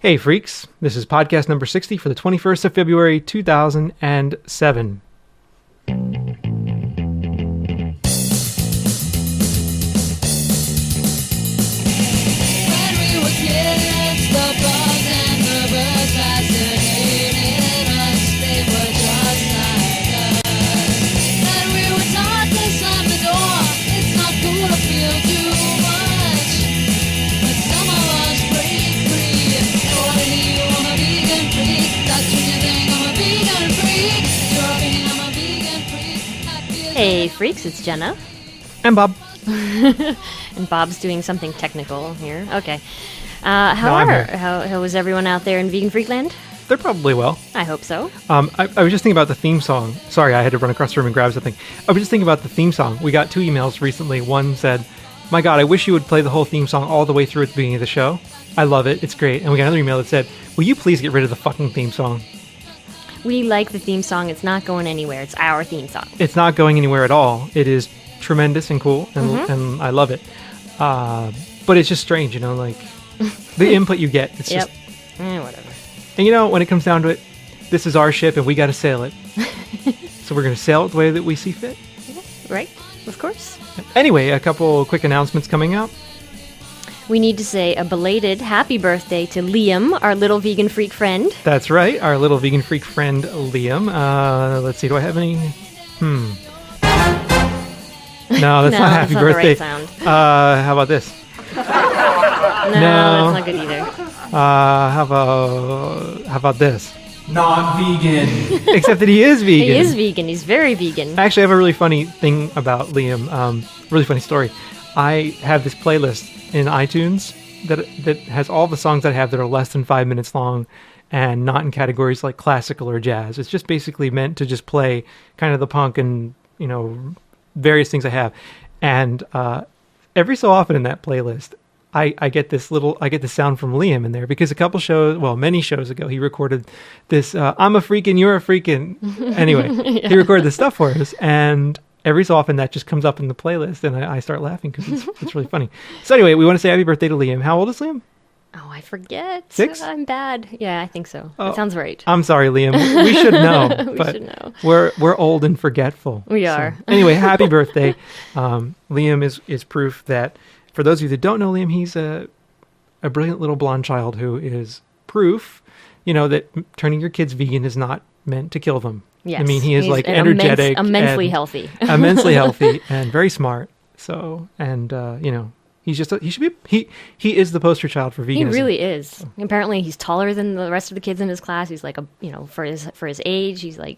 Hey freaks, this is podcast number 60 for the 21st of February 2007. Hey freaks, it's Jenna. And Bob. And Bob's doing something technical here. Okay. How is everyone out there in Vegan Freakland? They're probably well. I hope so. I was just thinking about the theme song. Sorry, I had to run across the room and grab something. I was just thinking about the theme song. We got 2 emails recently. One said, my God, I wish you would play the whole theme song all the way through at the beginning of the show. I love it. It's great. And we got another email that said, will you please get rid of the fucking theme song? We like the theme song. It's not going anywhere. It's our theme song. It's not going anywhere at all. It is tremendous and cool, and I love it. But it's just strange, you know, like the input you get. It's just whatever. And you know, when it comes down to it, this is our ship and we got to sail it. So we're going to sail it the way that we see fit. Right, of course. Anyway, a couple quick announcements coming out. We need to say a belated happy birthday to Liam, our little vegan freak friend. That's right, our little vegan freak friend Liam. Let's see, do I have any? No, that's not happy birthday. The right sound. How about this? No, that's not good either. How about this? Not vegan. Except that he is vegan. He is vegan. He's very vegan. Actually, I have a really funny thing about Liam. Really funny story. I have this playlist in iTunes that has all the songs I have that are less than 5 minutes long and not in categories like classical or jazz. It's just basically meant to just play kind of the punk and, you know, various things I have. And every so often in that playlist, I get this sound from Liam in there because many shows ago, he recorded this, I'm a freakin', you're a freakin'. Anyway, He recorded this stuff for us, and every so often that just comes up in the playlist, and I start laughing because it's really funny. So anyway, we want to say happy birthday to Liam. How old is Liam? Oh, I forget. 6? I'm bad. Yeah, I think so. That sounds right. I'm sorry, Liam. We should know. We should know. We're old and forgetful. We are. So, anyway, happy birthday. Liam is proof that, for those of you that don't know Liam, he's a brilliant little blonde child who is proof, you know, that turning your kids vegan is not meant to kill them. Yes. I mean, he is like energetic, immensely healthy, immensely healthy, and very smart. So, and you know, he is the poster child for veganism. He really is. So. Apparently, he's taller than the rest of the kids in his class. He's like for his age, he's like,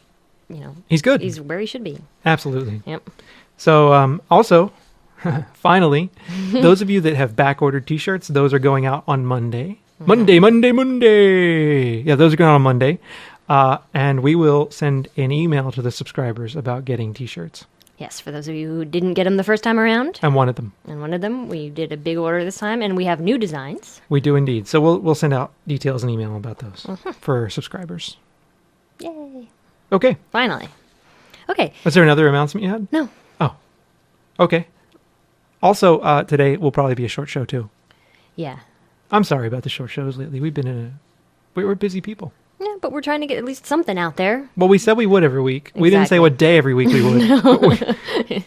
you know, he's good. He's where he should be. Absolutely. Yep. So, also, finally, those of you that have back ordered T-shirts, those are going out on Monday. Monday. Yeah, those are going out on Monday. And we will send an email to the subscribers about getting T-shirts. Yes, for those of you who didn't get them the first time around. And wanted them. We did a big order this time, and we have new designs. We do indeed. So we'll send out details and email about those for subscribers. Yay. Okay. Finally. Okay. Was there another announcement you had? No. Oh. Okay. Also, today will probably be a short show, too. Yeah. I'm sorry about the short shows lately. We're busy people. Yeah, but we're trying to get at least something out there. Well, we said we would every week. Exactly. We didn't say what day every week we would. No.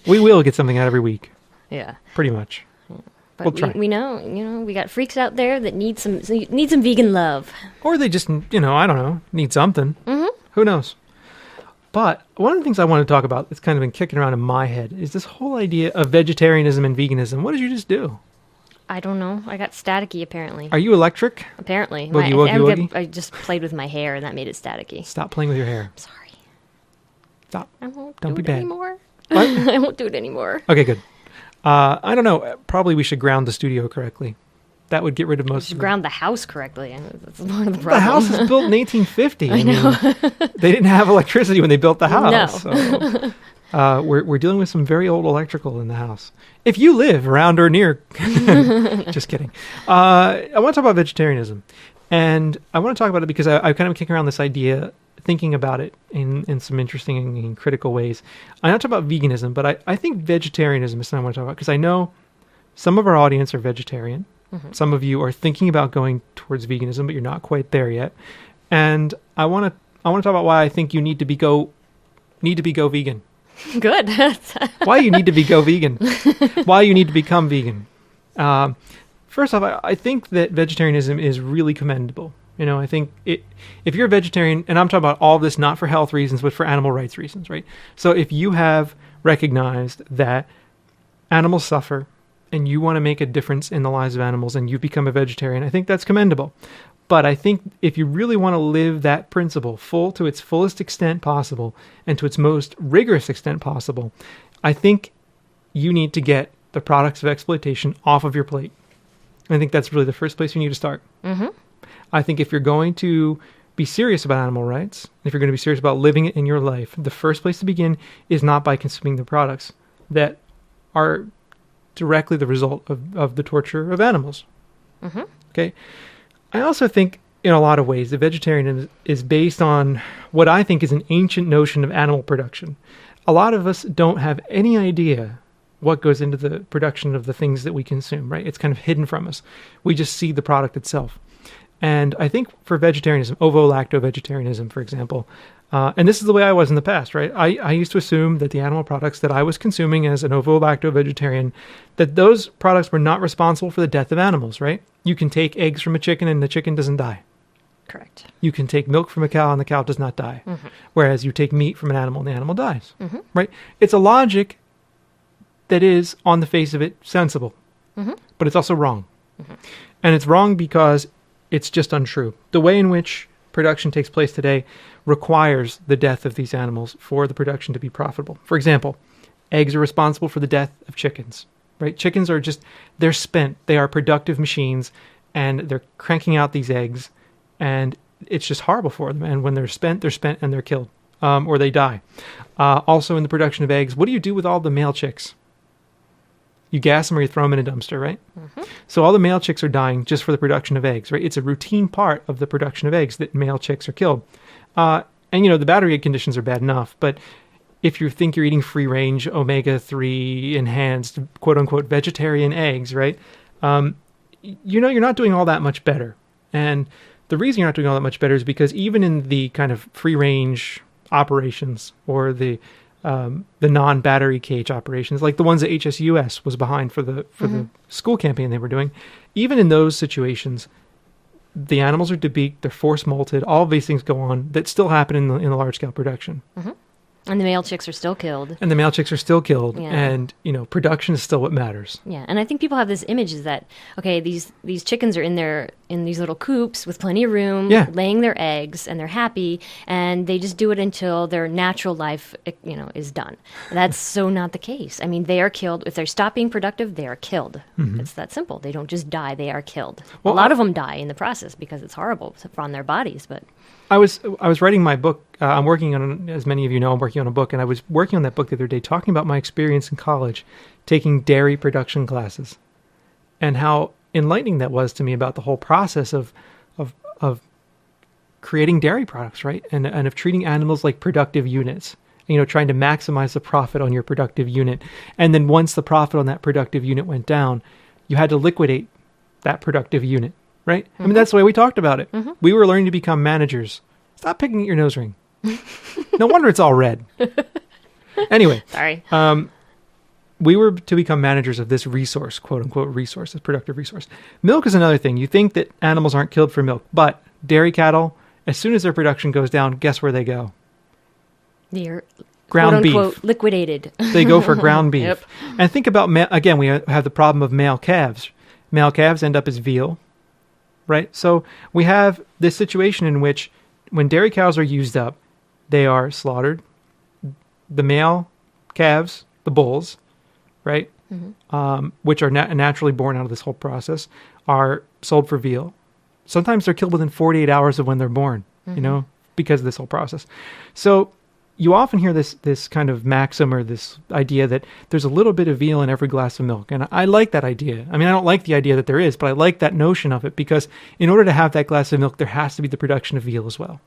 we will get something out every week. Yeah. Pretty much. Yeah. But We'll try. We know, we got freaks out there that need some vegan love. Or they just, I don't know, need something. Mm-hmm. Who knows? But one of the things I want to talk about that's kind of been kicking around in my head is this whole idea of vegetarianism and veganism. What did you just do? I don't know. I got staticky, apparently. Are you electric? Apparently. Woogie, woogie, woogie? I just played with my hair, and that made it staticky. Stop playing with your hair. I'm sorry. Stop. I won't Don't do be it bad. anymore. What? I won't do it anymore. Okay, good. I don't know. Probably we should ground the studio correctly. That would get rid of most of ground the house correctly. That's one of the problems. The house was built in 1850. I know. They didn't have electricity when they built the house. No. So, we're dealing with some very old electrical in the house. If you live around or near, just kidding. I want to talk about vegetarianism, and I want to talk about it because I kind of kicking around this idea, thinking about it in some interesting and critical ways. I'm not talking about veganism, but I think vegetarianism is something I want to talk about because I know some of our audience are vegetarian. Some of you are thinking about going towards veganism, but you're not quite there yet. And I want to talk about why I think you need to be go vegan. Good. Why you need to go vegan. Why you need to become vegan. First off, I think that vegetarianism is really commendable. I think if you're a vegetarian, and I'm talking about all this not for health reasons, but for animal rights reasons, right? So if you have recognized that animals suffer and you want to make a difference in the lives of animals and you've become a vegetarian, I think that's commendable. But I think if you really want to live that principle to its fullest extent possible and to its most rigorous extent possible, I think you need to get the products of exploitation off of your plate. I think that's really the first place you need to start. Mm-hmm. I think if you're going to be serious about animal rights, if you're going to be serious about living it in your life, the first place to begin is not by consuming the products that are directly the result of the torture of animals. Mm-hmm. Okay. I also think in a lot of ways, the vegetarianism is based on what I think is an ancient notion of animal production. A lot of us don't have any idea what goes into the production of the things that we consume, right? It's kind of hidden from us. We just see the product itself. And I think for vegetarianism, ovo-lacto-vegetarianism, for example, and this is the way I was in the past, right? I used to assume that the animal products that I was consuming as an ovo-lacto-vegetarian, that those products were not responsible for the death of animals, right? You can take eggs from a chicken and the chicken doesn't die. Correct. You can take milk from a cow and the cow does not die. Mm-hmm. Whereas you take meat from an animal and the animal dies, right? It's a logic that is, on the face of it, sensible. But it's also wrong. And it's wrong because it's just untrue. The way in which production takes place today requires the death of these animals for the production to be profitable. For example, eggs are responsible for the death of chickens, right? Chickens are they're spent. They are productive machines, and they're cranking out these eggs, and it's just horrible for them. And when they're spent and they're killed, or they die. Also in the production of eggs, what do you do with all the male chicks? You gas them or you throw them in a dumpster, right? So all the male chicks are dying just for the production of eggs, right? It's a routine part of the production of eggs that male chicks are killed. And, the battery egg conditions are bad enough, but if you think you're eating free-range, omega-3 enhanced, quote-unquote, vegetarian eggs, right? You're not doing all that much better. And the reason you're not doing all that much better is because even in the kind of free-range operations or the non-battery cage operations, like the ones that HSUS was behind for the school campaign they were doing, even in those situations, the animals are debeaked, they're force molted, all of these things go on that still happen in the large-scale production. And the male chicks are still killed. Yeah. And, production is still what matters. Yeah, and I think people have this image is that, okay, these chickens are in these little coops with plenty of room, laying their eggs, and they're happy, and they just do it until their natural life, is done. That's so not the case. I mean, they are killed. If they stop being productive, they are killed. It's that simple. They don't just die, they are killed. Well, a lot of them die in the process because it's horrible on their bodies, but... I was writing my book. I'm working on, as many of you know, I'm working on a book, and I was working on that book the other day, talking about my experience in college, taking dairy production classes, and how enlightening that was to me about the whole process of creating dairy products, right, and of treating animals like productive units. Trying to maximize the profit on your productive unit, and then once the profit on that productive unit went down, you had to liquidate that productive unit. Right? I mean, that's the way we talked about it. We were learning to become managers. Stop picking at your nose ring. No wonder it's all red. Anyway. Sorry. We were to become managers of this resource, quote unquote resource, this productive resource. Milk is another thing. You think that animals aren't killed for milk, but dairy cattle, as soon as their production goes down, guess where they go? They're ground quote, unquote, beef. Liquidated. They go for ground beef. Yep. And think about, again, we have the problem of male calves. Male calves end up as veal. Right? So we have this situation in which when dairy cows are used up, they are slaughtered. The male calves, the bulls, right, which are naturally born out of this whole process, are sold for veal. Sometimes they're killed within 48 hours of when they're born, because of this whole process. So you often hear this kind of maxim or this idea that there's a little bit of veal in every glass of milk. And I like that idea. I mean, I don't like the idea that there is, but I like that notion of it because in order to have that glass of milk, there has to be the production of veal as well.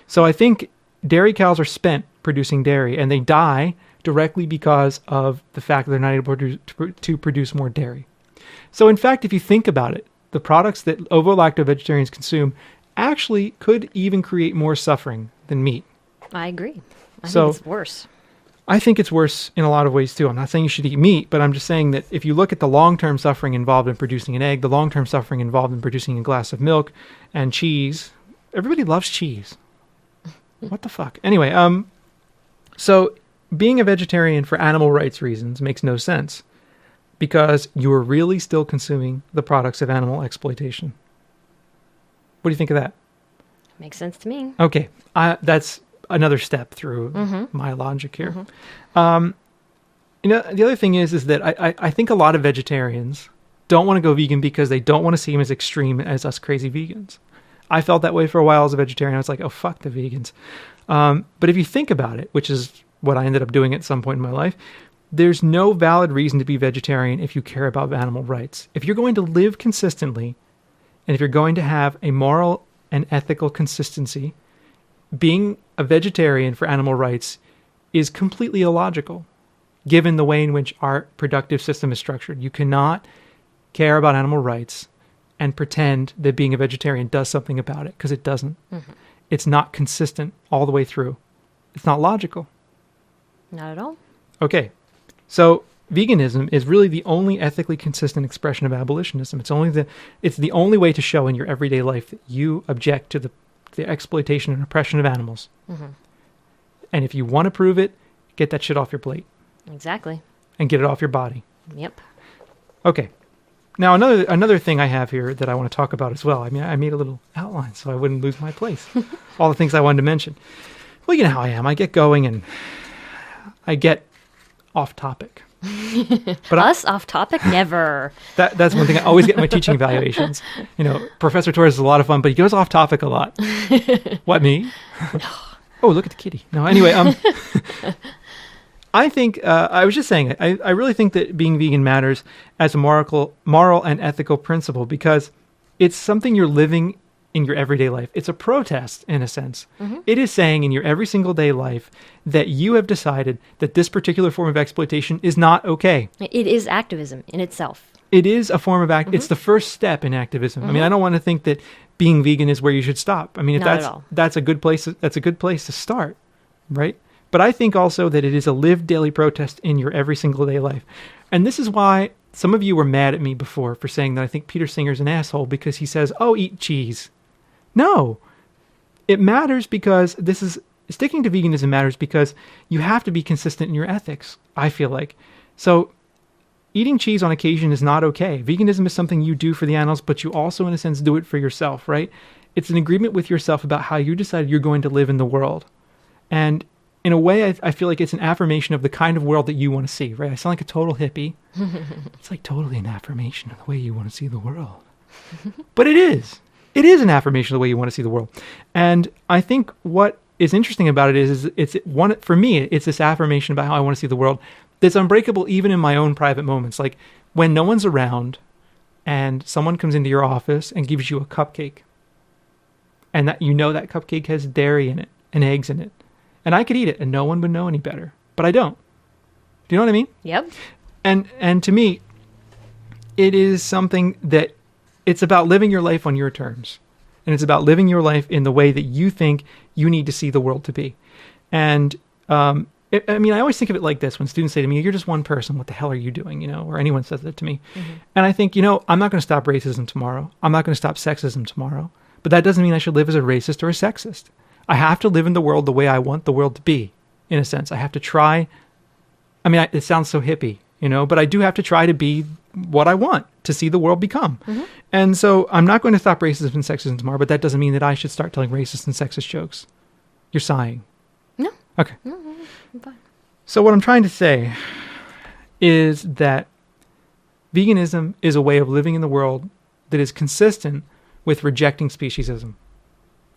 So I think dairy cows are spent producing dairy and they die directly because of the fact that they're not able to produce more dairy. So in fact, if you think about it, the products that ovo-lacto vegetarians consume actually could even create more suffering than meat. I agree. I think it's worse. I think it's worse in a lot of ways too. I'm not saying you should eat meat, but I'm just saying that if you look at the long-term suffering involved in producing an egg, the long-term suffering involved in producing a glass of milk and cheese, everybody loves cheese. What the fuck? Anyway, so being a vegetarian for animal rights reasons makes no sense because you are really still consuming the products of animal exploitation. What do you think of that? Makes sense to me. Okay, that's another step through my logic here. The other thing is that I think a lot of vegetarians don't want to go vegan because they don't want to seem as extreme as us crazy vegans. I felt that way for a while as a vegetarian. I was like, oh, fuck the vegans. But if you think about it, which is what I ended up doing at some point in my life, there's no valid reason to be vegetarian if you care about animal rights. If you're going to live consistently, and if you're going to have a moral and ethical consistency, being a vegetarian for animal rights is completely illogical, given the way in which our productive system is structured. You cannot care about animal rights and pretend that being a vegetarian does something about it, because it doesn't. It's not consistent all the way through. It's not logical. Not at all. Okay, so veganism is really the only ethically consistent expression of abolitionism. It's the only way to show in your everyday life that you object to the exploitation and oppression of animals. And if you want to prove it, get that shit off your plate. Exactly. And get it off your body. Yep. Okay. Now, another thing I have here that I want to talk about as well. I mean, I made a little outline so I wouldn't lose my place. All the things I wanted to mention. Well, you know how I am. I get going and I get off topic. But us off topic? Never. That's one thing I always get in my teaching evaluations. Professor Torres is a lot of fun, but he goes off topic a lot. What, me? Oh, look at the kitty. No, anyway, I think, I was just saying, I really think that being vegan matters as a moral and ethical principle because it's something you're living in your everyday life. It's a protest, in a sense. It is saying in your every single day life that you have decided that this particular form of exploitation is not okay. It is activism in itself. It is a form of it's the first step in activism. I mean, I don't want to think that being vegan is where you should stop. I mean, if that's a good place, that's a good place to start, right? But I think also that it is a lived daily protest in your every single day life. And this is why some of you were mad at me before for saying that I think Peter Singer's an asshole because he says, oh, eat cheese. No, it matters because sticking to veganism matters because you have to be consistent in your ethics, I feel like. So eating cheese on occasion is not okay. Veganism is something you do for the animals, but you also, in a sense, do it for yourself, right? It's an agreement with yourself about how you decide you're going to live in the world. And in a way, I feel like it's an affirmation of the kind of world that you want to see, right? I sound like a total hippie. It's like totally an affirmation of the way you want to see the world. But it is. It is an affirmation of the way you want to see the world. And I think what is interesting about it is for me, it's this affirmation about how I want to see the world that's unbreakable even in my own private moments. Like when no one's around and someone comes into your office and gives you a cupcake and that that cupcake has dairy in it and eggs in it. And I could eat it and no one would know any better, but I don't. Do you know what I mean? Yep. And to me, it is something that it's about living your life on your terms. And it's about living your life in the way that you think you need to see the world to be. And I always think of it like this when students say to me, you're just one person, what the hell are you doing? Or anyone says that to me. And I think, I'm not going to stop racism tomorrow. I'm not going to stop sexism tomorrow. But that doesn't mean I should live as a racist or a sexist. I have to live in the world the way I want the world to be, in a sense. I have to try. I mean, it sounds so hippie, but I do have to try to be what I want to see the world become. And so I'm not going to stop racism and sexism tomorrow, but that doesn't mean that I should start telling racist and sexist jokes. You're sighing. No. Okay. No, I'm fine. So what I'm trying to say is that veganism is a way of living in the world that is consistent with rejecting speciesism.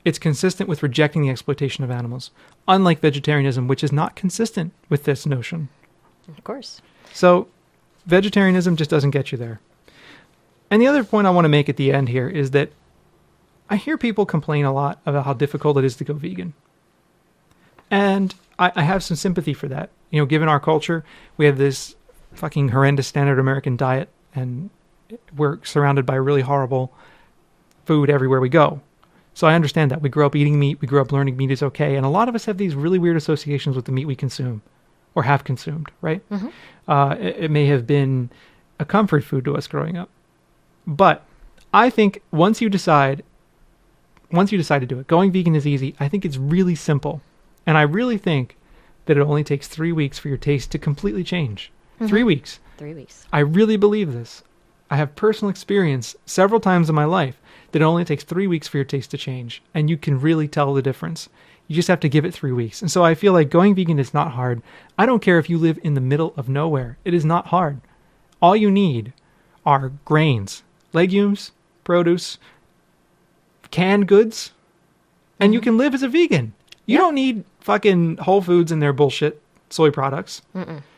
It's consistent with rejecting the exploitation of animals, unlike vegetarianism, which is not consistent with this notion. Of course. So vegetarianism just doesn't get you there. And the other point I want to make at the end here is that I hear people complain a lot about how difficult it is to go vegan. And I have some sympathy for that. Given our culture, we have this fucking horrendous standard American diet, and we're surrounded by really horrible food everywhere we go. So I understand that. We grew up eating meat. We grew up learning meat is okay. And a lot of us have these really weird associations with the meat we consume or have consumed, right? It may have been a comfort food to us growing up. But I think once you decide to do it, going vegan is easy. I think it's really simple. And I really think that it only takes 3 weeks for your taste to completely change. 3 weeks. 3 weeks. I really believe this. I have personal experience several times in my life that it only takes 3 weeks for your taste to change. And you can really tell the difference. You just have to give it 3 weeks. And so I feel like going vegan is not hard. I don't care if you live in the middle of nowhere. It is not hard. All you need are grains, legumes, produce, canned goods, and you can live as a vegan. You don't need fucking Whole Foods and their bullshit soy products.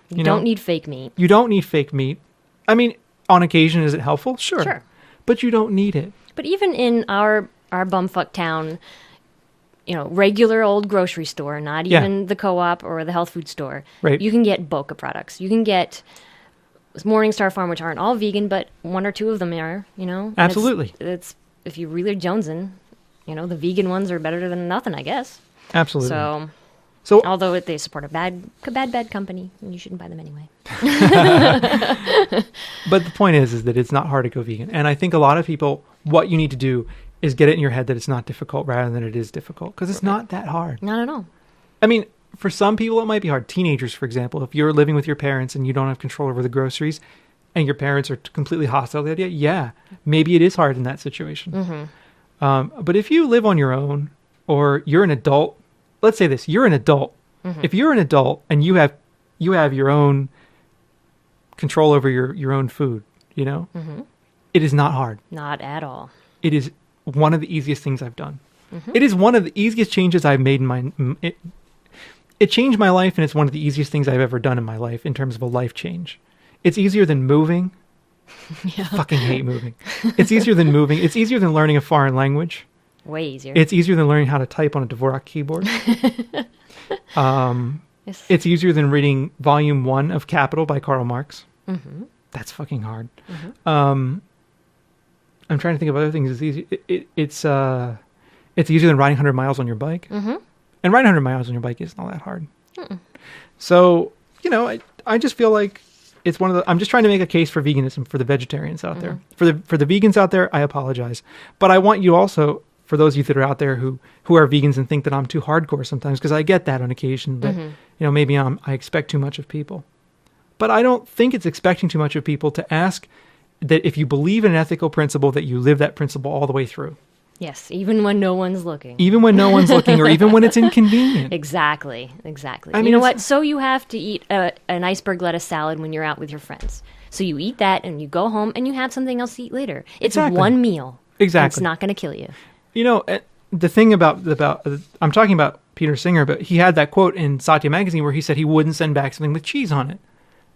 You don't need fake meat. You don't need fake meat. I mean, on occasion, is it helpful? Sure. But you don't need it. But even in our bumfuck town, regular old grocery store, not even the co-op or the health food store, right. You can get Boca products. You can get Morningstar Farm, which aren't all vegan, but one or two of them are, Absolutely. It's if you really jonesing, the vegan ones are better than nothing, I guess. Absolutely. So although they support a bad company, you shouldn't buy them anyway. But the point is that it's not hard to go vegan. And I think a lot of people, what you need to do is get it in your head that it's not difficult rather than it is difficult. Because it's not that hard. Not at all. I mean, for some people, it might be hard. Teenagers, for example, if you're living with your parents and you don't have control over the groceries and your parents are completely hostile to the idea, maybe it is hard in that situation. But if you live on your own or you're an adult, let's say this, you're an adult. If you're an adult and you have your own control over your own food, it is not hard. Not at all. It is one of the easiest things I've done. It is one of the easiest changes I've made in my... It changed my life, and it's one of the easiest things I've ever done in my life in terms of a life change. It's easier than moving. I fucking hate moving. It's easier than moving. It's easier than learning a foreign language. Way easier. It's easier than learning how to type on a Dvorak keyboard. It's easier than reading Volume 1 of Capital by Karl Marx. That's fucking hard. I'm trying to think of other things. It's easy. It's easier than riding 100 miles on your bike. And riding 100 miles on your bike isn't all that hard. So, I just feel like it's one of the... I'm just trying to make a case for veganism for the vegetarians out there. For the vegans out there, I apologize. But I want you also, for those of you that are out there who are vegans and think that I'm too hardcore sometimes, because I get that on occasion, that, maybe I expect too much of people. But I don't think it's expecting too much of people to ask that if you believe in an ethical principle, that you live that principle all the way through. Yes, even when no one's looking. Even when no one's looking, or even when it's inconvenient. Exactly. I mean, you know what? So you have to eat an iceberg lettuce salad when you're out with your friends. So you eat that, and you go home, and you have something else to eat later. It's one meal. Exactly. It's not going to kill you. The thing about I'm talking about Peter Singer, but he had that quote in Satya magazine where he said he wouldn't send back something with cheese on it.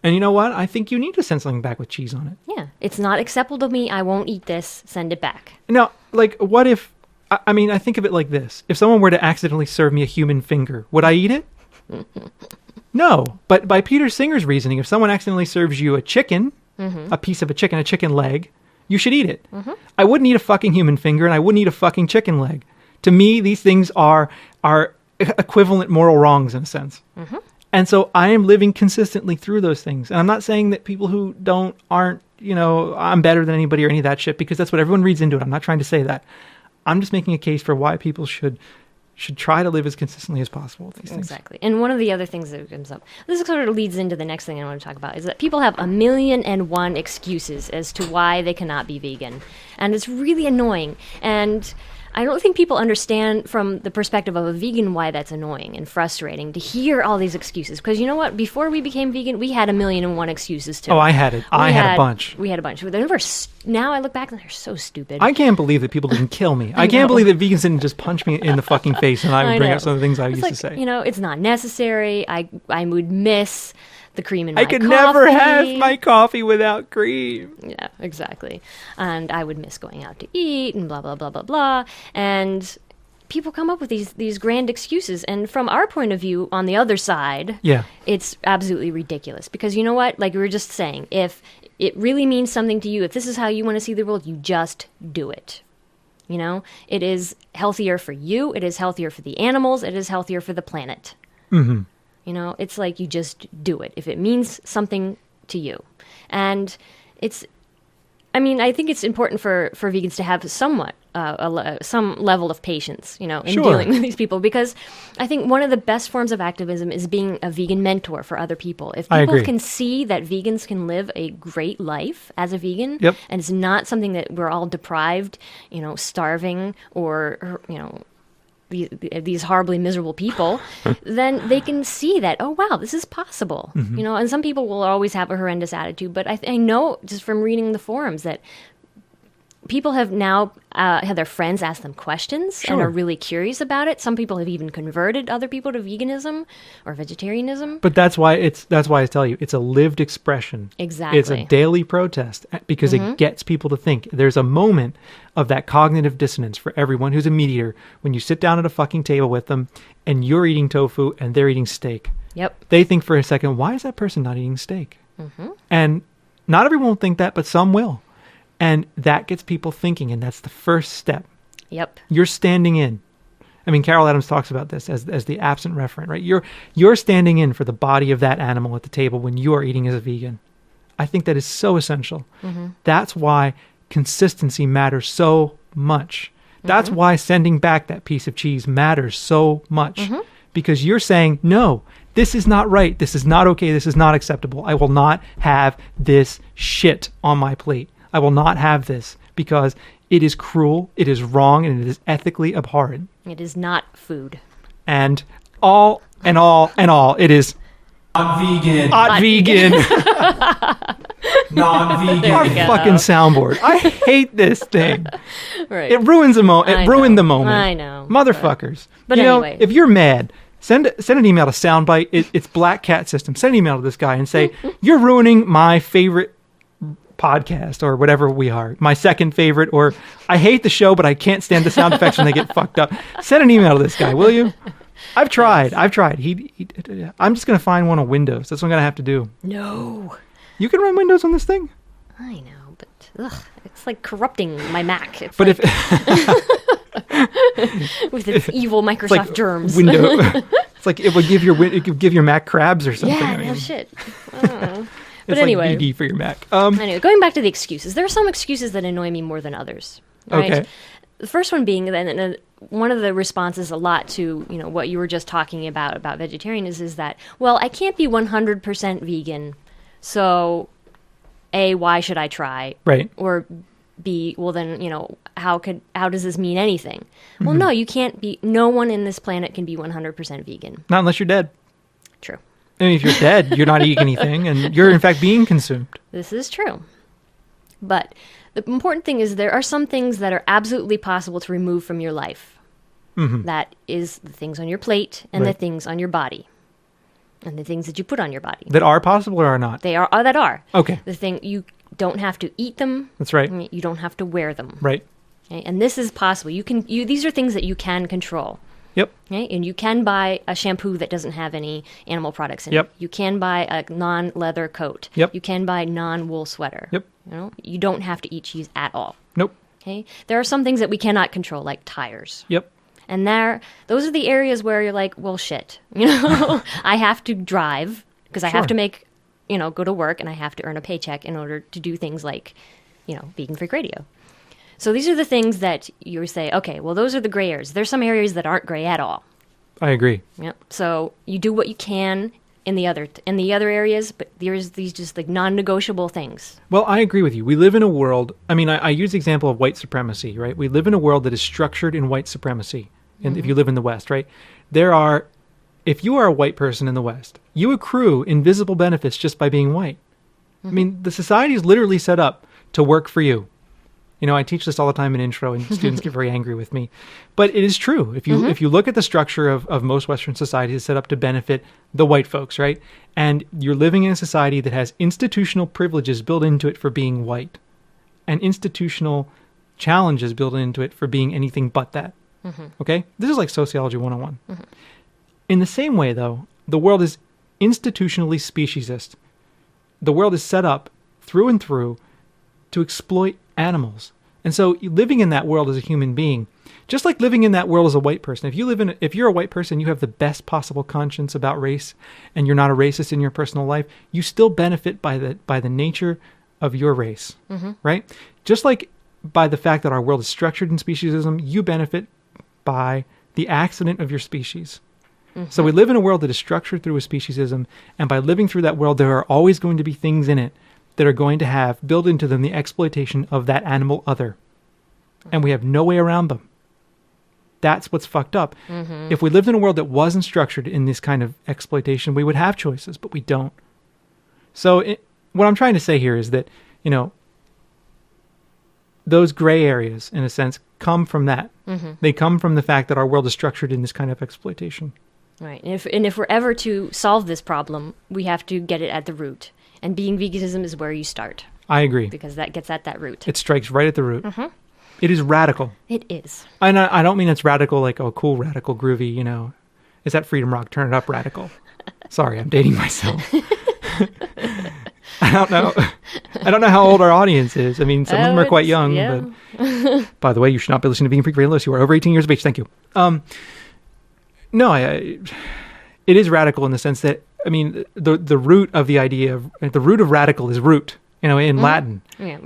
And you know what? I think you need to send something back with cheese on it. Yeah. It's not acceptable to me. I won't eat this. Send it back. Now, what if... I think of it like this. If someone were to accidentally serve me a human finger, would I eat it? No. But by Peter Singer's reasoning, if someone accidentally serves you a chicken, a piece of a chicken leg, you should eat it. I wouldn't eat a fucking human finger, and I wouldn't eat a fucking chicken leg. To me, these things are equivalent moral wrongs in a sense. And so I am living consistently through those things. And I'm not saying that people who aren't, I'm better than anybody or any of that shit, because that's what everyone reads into it. I'm not trying to say that. I'm just making a case for why people should try to live as consistently as possible with these things. Exactly. And one of the other things that comes up, this sort of leads into the next thing I want to talk about, is that people have 1,000,001 excuses as to why they cannot be vegan. And it's really annoying. And I don't think people understand from the perspective of a vegan why that's annoying and frustrating to hear all these excuses. Because you know what? Before we became vegan, we had 1,000,001 excuses too. Oh, I had it. I had a bunch. We had a bunch. Now I look back and they're so stupid. I can't believe that people didn't kill me. I can't believe that vegans didn't just punch me in the fucking face and I would bring up some of the things I used to say. It's not necessary. I would miss the cream in my coffee. I could never have my coffee without cream. Yeah, exactly. And I would miss going out to eat and blah, blah, blah, blah, blah. And people come up with these grand excuses. And from our point of view, on the other side, it's absolutely ridiculous. Because you know what? Like we were just saying, if it really means something to you, if this is how you want to see the world, you just do it. You know, it is healthier for you. It is healthier for the animals. It is healthier for the planet. Mm-hmm. You know, it's like you just do it if it means something to you. And I think it's important for vegans to have somewhat some level of patience, you know, in dealing with these people, because I think one of the best forms of activism is being a vegan mentor for other people. If people can see that vegans can live a great life as a vegan, and it's not something that we're all deprived, you know, starving or, you know, these horribly miserable people, then they can see that, oh, wow, this is possible. Mm-hmm. You know, and some people will always have a horrendous attitude, but I know just from reading the forums that people have now had their friends ask them questions and are really curious about it. Some people have even converted other people to veganism or vegetarianism. But that's why I tell you, it's a lived expression. Exactly. It's a daily protest because it gets people to think. There's a moment of that cognitive dissonance for everyone who's a meat eater when you sit down at a fucking table with them and you're eating tofu and they're eating steak. Yep. They think for a second, why is that person not eating steak? Mm-hmm. And not everyone will think that, but some will. And that gets people thinking, and that's the first step. Yep. You're standing in. I mean, Carol Adams talks about this as the absent referent, right? You're standing in for the body of that animal at the table when you are eating as a vegan. I think that is so essential. Mm-hmm. That's why consistency matters so much. That's why sending back that piece of cheese matters so much. Because you're saying, no, this is not right. This is not okay. This is not acceptable. I will not have this shit on my plate. I will not have this because it is cruel, it is wrong, and it is ethically abhorrent. It is not food. And all, it is not vegan. Not vegan. Not vegan. Our fucking soundboard. I hate this thing. Right. It ruins the moment. It ruined the moment. I know. Motherfuckers. But you anyway. know, if you're mad, send an email to Soundbite. It's Black Cat System. Send an email to this guy and say, you're ruining my favorite podcast or whatever we are, my second favorite, or I hate the show but I can't stand the sound effects when they get fucked up. Send an email to this guy, will you? I've tried. I'm just gonna find one on Windows. That's what I'm gonna have to do. No, you can run Windows on this thing. I know, but it's like corrupting my Mac. It's but like, with its evil Microsoft like germs. Windows. It's like it would give your Mac crabs or something. Yeah, no shit. I don't know. But it's anyway, like BD for your Mac. Anyway, going back to the excuses, there are some excuses that annoy me more than others. Right? Okay. The first one being that one of the responses a lot to what you were just talking about vegetarianism is that, well, I can't be 100% vegan, so A, why should I try? Right. Or B, well then how does this mean anything? Well, no, you can't be. No one in this planet can be 100% vegan. Not unless you're dead. True. I mean, if you're dead, you're not eating anything, and you're in fact being consumed. This is true. But the important thing is there are some things that are absolutely possible to remove from your life. Mm-hmm. That is the things on your plate and the things on your body. And the things that you put on your body. That are possible or are not? They are, that are. Okay. The thing, you don't have to eat them. That's right. You don't have to wear them. Right. Okay? And this is possible. These are things that you can control. Yep. Okay? And you can buy a shampoo that doesn't have any animal products in it. You can buy a non-leather coat. Yep. You can buy non-wool sweater. Yep. You don't have to eat cheese at all. Nope. Okay? There are some things that we cannot control, like tires. Yep. And those are the areas where you're like, well, shit. I have to drive because I have to go to work and I have to earn a paycheck in order to do things like, vegan freak radio. So these are the things that you say, okay, well, those are the gray areas. There's some areas that aren't gray at all. I agree. Yep. So you do what you can in the other areas, but there's these just like non-negotiable things. Well, I agree with you. We live in a world, I use the example of white supremacy, right? We live in a world that is structured in white supremacy. And if you live in the West, right? If you are a white person in the West, you accrue invisible benefits just by being white. Mm-hmm. The society is literally set up to work for you. I teach this all the time in intro, and students get very angry with me. But it is true. If you look at the structure of most Western societies, it's set up to benefit the white folks, right? And you're living in a society that has institutional privileges built into it for being white, and institutional challenges built into it for being anything but that. Mm-hmm. Okay? This is like Sociology 101. Mm-hmm. In the same way, though, the world is institutionally speciesist. The world is set up through and through to exploit animals. And so living in that world as a human being, just like living in that world as a white person, if you're a white person, you have the best possible conscience about race, and you're not a racist in your personal life, you still benefit by the nature of your race, right? Just like by the fact that our world is structured in speciesism, you benefit by the accident of your species. So we live in a world that is structured through a speciesism, and by living through that world, there are always going to be things in it that are going to have built into them the exploitation of that animal other. And we have no way around them. That's what's fucked up. If we lived in a world that wasn't structured in this kind of exploitation, we would have choices, but we don't. So what I'm trying to say here is that, those gray areas, in a sense, come from that. They come from the fact that our world is structured in this kind of exploitation. Right. And if we're ever to solve this problem, we have to get it at the root. And being veganism is where you start. I agree. Because that gets at that root. It strikes right at the root. It is radical. It is. And I don't mean it's radical like, oh, cool, radical, groovy, Is that Freedom Rock? Turn it up, radical. Sorry, I'm dating myself. I don't know how old our audience is. I mean, some of them are quite young. Yeah. But by the way, you should not be listening to Vegan Freak Radio unless you are over 18 years of age. Thank you. No, it is radical in the sense that, I mean, the root of the idea the root of radical is root, in Latin. Yeah,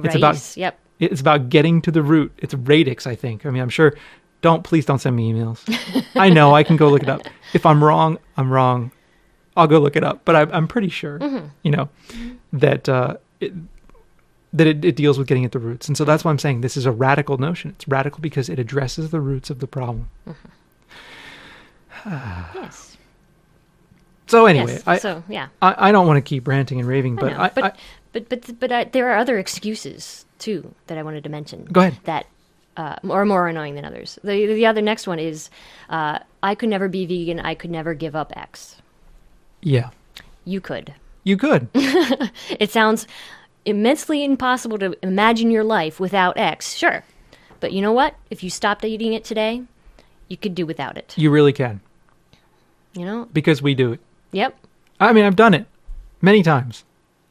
It's about getting to the root. It's radix, I think. I mean, I'm sure. Please don't send me emails. I know, I can go look it up. If I'm wrong, I'm wrong. I'll go look it up. But I'm pretty sure, that it deals with getting at the roots. And so that's why I'm saying this is a radical notion. It's radical because it addresses the roots of the problem. Yes. So anyway, yes. I don't want to keep ranting and raving, but But there are other excuses too that I wanted to mention. Go ahead. That are more annoying than others. The other next one is I could never be vegan. I could never give up X. Yeah. You could. You could. It sounds immensely impossible to imagine your life without X. Sure, but you know what? If you stopped eating it today, you could do without it. You really can. Because we do it. Yep. I mean, I've done it many times.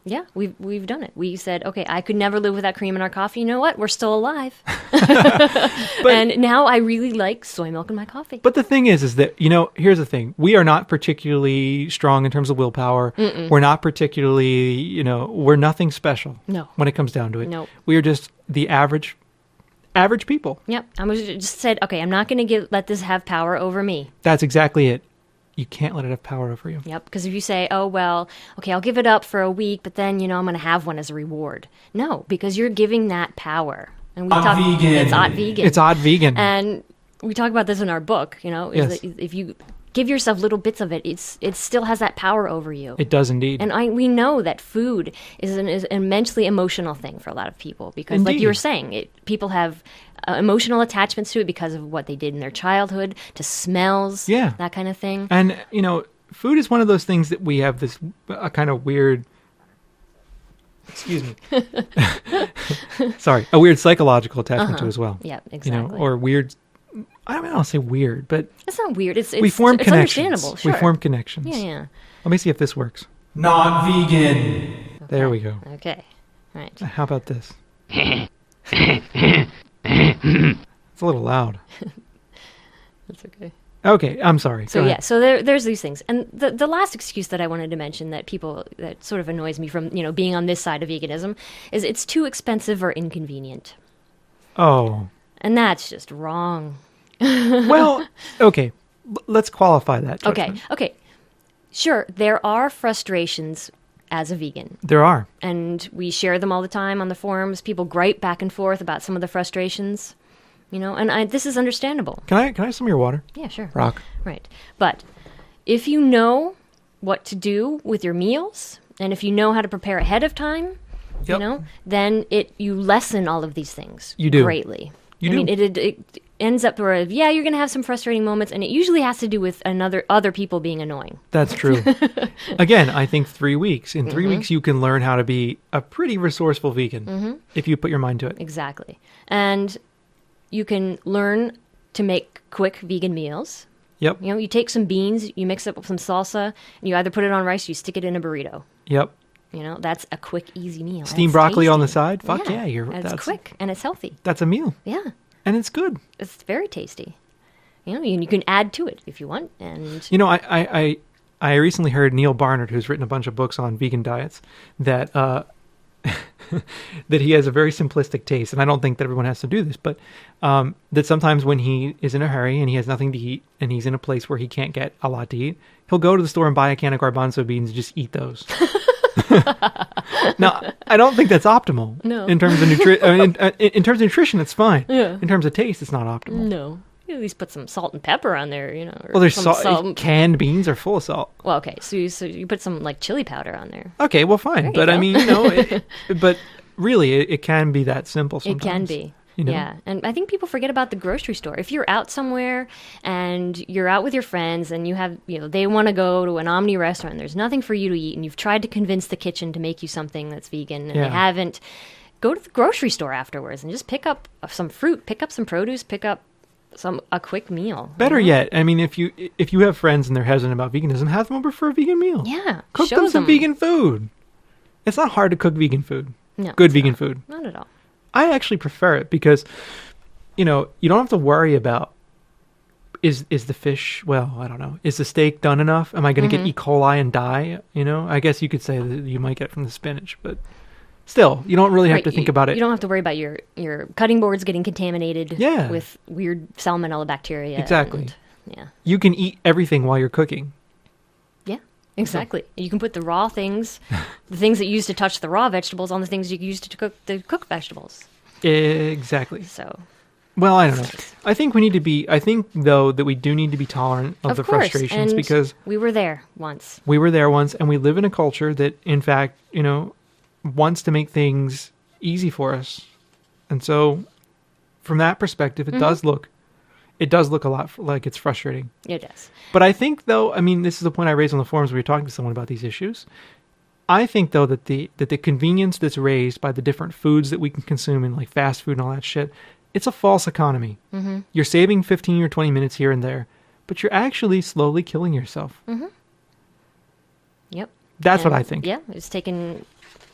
Yeah, we've done it. We said, okay, I could never live without cream in our coffee. You know what? We're still alive. And now I really like soy milk in my coffee. But the thing is that, here's the thing. We are not particularly strong in terms of willpower. We're not particularly, we're nothing special. No. When it comes down to it. No. We are just the average people. Yep. I just said, okay, I'm not going to let this have power over me. That's exactly it. You can't let it have power over you. Yep, because if you say, oh, well, okay, I'll give it up for a week, but then, I'm going to have one as a reward. No, because you're giving that power. And vegan. It's odd vegan. It's odd vegan. And we talk about this in our book, Yes. That if you give yourself little bits of it, it still has that power over you. It does indeed. And we know that food is an immensely emotional thing for a lot of people because, indeed. like you were saying, people have emotional attachments to it because of what they did in their childhood, to smells, that kind of thing. And, food is one of those things that we have this kind of weird, excuse me, sorry, a weird psychological attachment to as well. Yeah, exactly. Or weird, I don't say weird, but it's not weird. We form it's connections. Understandable. Sure. We form connections. Yeah. Let me see if this works. Not vegan. Okay. There we go. Okay. Right. How about this? It's a little loud. That's okay. Okay, I'm sorry. So so there's these things, and the last excuse that I wanted to mention that sort of annoys me from being on this side of veganism is it's too expensive or inconvenient. Oh. And that's just wrong. Well, okay, let's qualify that judgment. Okay. Sure, there are frustrations as a vegan. There are. And we share them all the time on the forums. People gripe back and forth about some of the frustrations, and this is understandable. Can I have some of your water? Yeah, sure. Rock. Right. But if you know what to do with your meals, and if you know how to prepare ahead of time, then you lessen all of these things. You do. Greatly. I mean, it ends up where, you're going to have some frustrating moments, and it usually has to do with other people being annoying. That's true. Again, I think 3 weeks. In 3 weeks, you can learn how to be a pretty resourceful vegan if you put your mind to it. Exactly. And you can learn to make quick vegan meals. Yep. You take some beans, you mix it with some salsa, and you either put it on rice or you stick it in a burrito. Yep. That's a quick, easy meal. Steamed broccoli on the side. Fuck yeah, that's quick and it's healthy. That's a meal. Yeah, and it's good. It's very tasty. You can add to it if you want. And I recently heard Neil Barnard, who's written a bunch of books on vegan diets, that that he has a very simplistic taste, and I don't think that everyone has to do this, but that sometimes when he is in a hurry and he has nothing to eat and he's in a place where he can't get a lot to eat, he'll go to the store and buy a can of garbanzo beans and just eat those. Now, I don't think that's optimal. No. In terms of in terms of nutrition, it's fine. Yeah. In terms of taste, it's not optimal. No. You at least put some salt and pepper on there, Well, there's salt. Canned beans are full of salt. Well, okay, so you put some like chili powder on there. Okay, well, fine. But I mean, but really, it can be that simple sometimes. It can be. Yeah, and I think people forget about the grocery store. If you're out somewhere and you're out with your friends and you have, they want to go to an Omni restaurant and there's nothing for you to eat and you've tried to convince the kitchen to make you something that's vegan and they haven't, go to the grocery store afterwards and just pick up some fruit, pick up some produce, pick up a quick meal. Better yet, I mean, if you have friends and they're hesitant about veganism, have them over for a vegan meal. Yeah, cook them some vegan food. It's not hard to cook vegan food. No, good vegan food. Not at all. I actually prefer it because, you don't have to worry about is the fish, well, I don't know, is the steak done enough? Am I going to get E. coli and die? I guess you could say that you might get from the spinach, but still, you don't really have to think about it. You don't have to worry about your cutting boards getting contaminated with weird salmonella bacteria. Exactly. You can eat everything while you're cooking. Yeah, exactly. You can put the raw things, the things that you use to touch the raw vegetables, on the things you use to cook vegetables. Exactly. So. Well, I don't know. I think though, that we do need to be tolerant of the frustrations, and because we were there once. And we live in a culture that, in fact, wants to make things easy for us. And so from that perspective, it does look a lot like it's frustrating. It does. But I think, though, I mean, this is the point I raised on the forums when we were talking to someone about these issues. I think, though, that the convenience that's raised by the different foods that we can consume in like fast food and all that shit, it's a false economy. Mm-hmm. You're saving 15 or 20 minutes here and there, but you're actually slowly killing yourself. Mm-hmm. Yep. That's what I think. Yeah, it's taken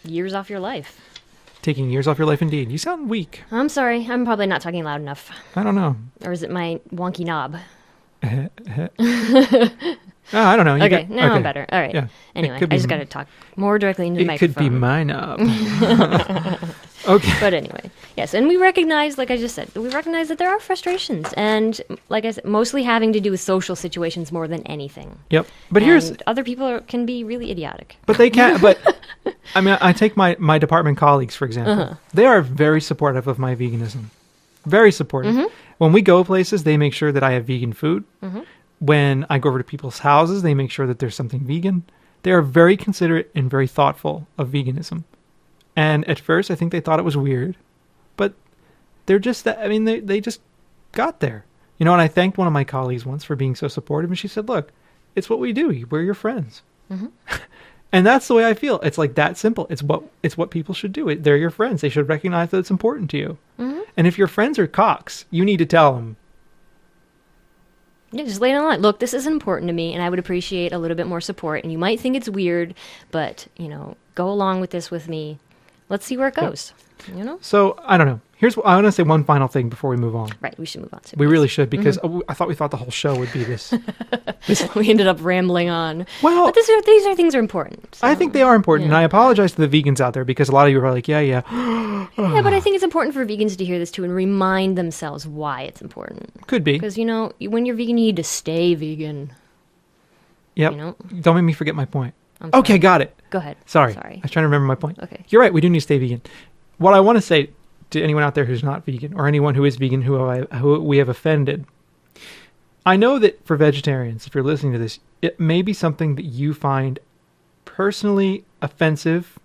years off your life. Taking years off your life, indeed. You sound weak. I'm sorry. I'm probably not talking loud enough. I don't know. Or is it my wonky knob? I don't know. Now I'm better. All right. Yeah. Anyway, I just got to talk more directly into the microphone. It could be my knob. Okay. But anyway, yes. And we recognize, like I just said, that there are frustrations. And like I said, mostly having to do with social situations more than anything. Yep. But other people can be really idiotic. But they can. But I mean, I take my department colleagues, for example. Uh-huh. They are very supportive of my veganism. Very supportive. Mm-hmm. When we go places, they make sure that I have vegan food. Mm-hmm. When I go over to people's houses, they make sure that there's something vegan. They are very considerate and very thoughtful of veganism. And at first, I think they thought it was weird. But they're just, they just got there. And I thanked one of my colleagues once for being so supportive. And she said, look, it's what we do. We're your friends. Mm-hmm. And that's the way I feel. It's like that simple. It's what people should do. They're your friends. They should recognize that it's important to you. Mm-hmm. And if your friends are cocks, you need to tell them. Yeah, just lay it on the line. Look, this is important to me, and I would appreciate a little bit more support. And you might think it's weird, but, go along with this with me. Let's see where it goes. Yep. So, I don't know. I want to say one final thing before we move on. Right, we should move on. We really should, because I thought the whole show would be this. We ended up rambling on. Well, but these things are important. So, I think they are important, and I apologize to the vegans out there, because a lot of you are like, yeah. Yeah, but I think it's important for vegans to hear this too and remind themselves why it's important. Could be. Because, when you're vegan, you need to stay vegan. Yep. Don't make me forget my point. Okay, got it. Go ahead. Sorry. I was trying to remember my point. Okay. You're right, we do need to stay vegan. What I want to say to anyone out there who's not vegan, or anyone who is vegan who we have offended, I know that for vegetarians, if you're listening to this, it may be something that you find personally offensive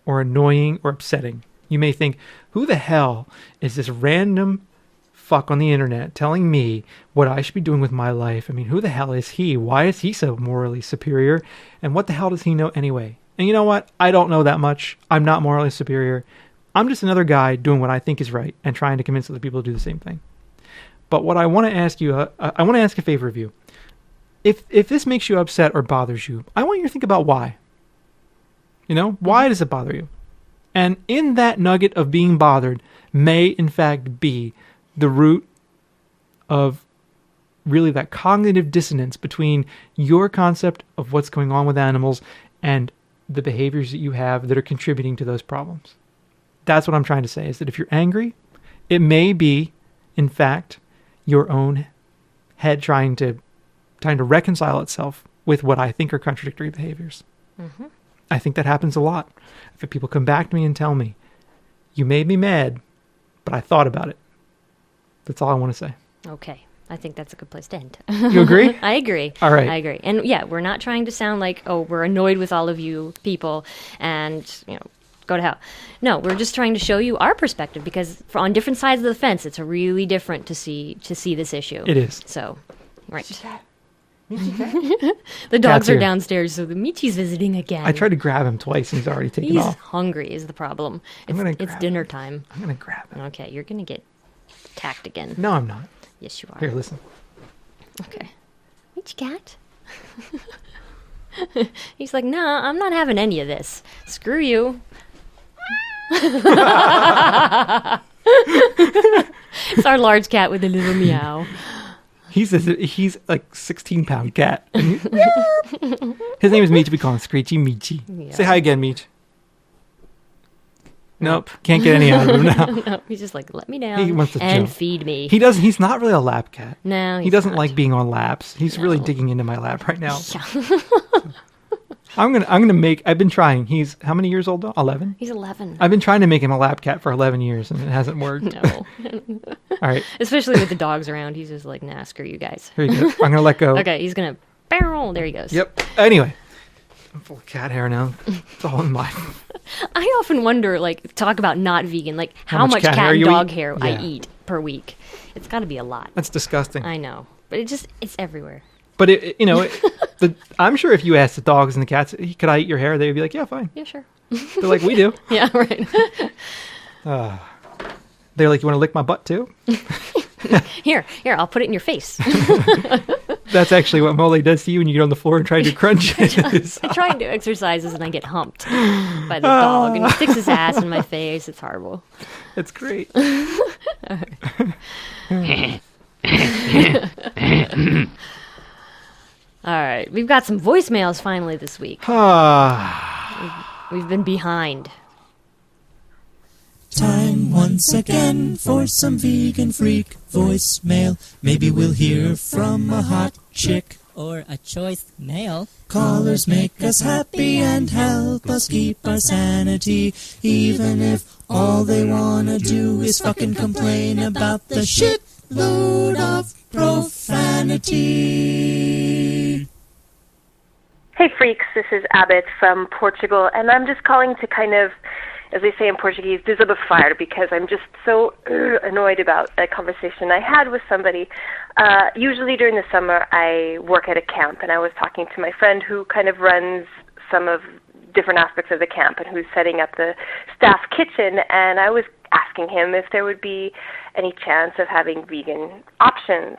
or annoying or upsetting. You may think, who the hell is this random fuck on the internet telling me what I should be doing with my life? I mean, who the hell is he? Why is he so morally superior? And what the hell does he know anyway? And you know what? I don't know that much. I'm not morally superior. I'm just another guy doing what I think is right and trying to convince other people to do the same thing. But what I want to ask you, I want to ask a favor of you. If this makes you upset or bothers you, I want you to think about why. Why does it bother you? And in that nugget of being bothered may, in fact, be the root of really that cognitive dissonance between your concept of what's going on with animals and the behaviors that you have that are contributing to those problems. That's what I'm trying to say, is that if you're angry, it may be, in fact, your own head trying to reconcile itself with what I think are contradictory behaviors. Mm-hmm. I think that happens a lot. If people come back to me and tell me, you made me mad, but I thought about it. That's all I want to say. Okay. I think that's a good place to end. You agree? I agree. All right. I agree. And yeah, we're not trying to sound like, oh, we're annoyed with all of you people and, go to hell. No, we're just trying to show you our perspective, because on different sides of the fence, it's really different to see this issue. It is. So, right. The The dogs are downstairs, so the Michi's visiting again. I tried to grab him twice, and he's already taken off. He's hungry is the problem. It's dinner time. I'm going to grab him. Okay, you're going to get attacked again. No, I'm not. Yes, you are. Here, listen. Okay. Michi cat. He's like, nah, I'm not having any of this. Screw you. It's our large cat with a little meow. He's like 16-pound cat. His name is Meech. We call him Screechy Meechy. Yeah. Say hi again, Meech. Nope. Can't get any out of him now. No, he's just like, let me down he wants to and chill. feed me. He's not really a lap cat. No, he doesn't like being on laps. He's really digging into my lap right now. Yeah. I'm gonna make. I've been trying. He's how many years old though? 11. He's 11. I've been trying to make him a lap cat for 11 years, and it hasn't worked. No. All right. Especially with the dogs around, he's just like, nah, screw you guys. Here you go. I'm gonna let go. Okay, he's gonna. There he goes. Yep. Anyway, I'm full of cat hair now. It's all in my. I often wonder, talk about not vegan, how much cat and dog hair I eat per week. It's got to be a lot. That's disgusting. I know, but it's everywhere. But I'm sure if you asked the dogs and the cats, could I eat your hair? They would be like, yeah, fine. Yeah, sure. They're like, we do. Yeah, right. They're like, you want to lick my butt too? Here, I'll put it in your face. That's actually what Molly does to you when you get on the floor and try to crunch it. I try and do exercises and I get humped by the dog and he sticks his ass in my face. It's horrible. It's great. All right. We've got some voicemails finally this week. We've been behind. Time once again for some vegan freak voicemail. Maybe we'll hear from a hot chick or a choice male. Callers make us happy and help us keep our sanity, even if all they wanna do is fucking complain about the shitload of profanity. Hey freaks, this is Abbott from Portugal, and I'm just calling to kind of, as they say in Portuguese, desabafar, because I'm just so annoyed about a conversation I had with somebody. Usually during the summer, I work at a camp, and I was talking to my friend who kind of runs some of different aspects of the camp and who's setting up the staff kitchen, and I was asking him if there would be any chance of having vegan options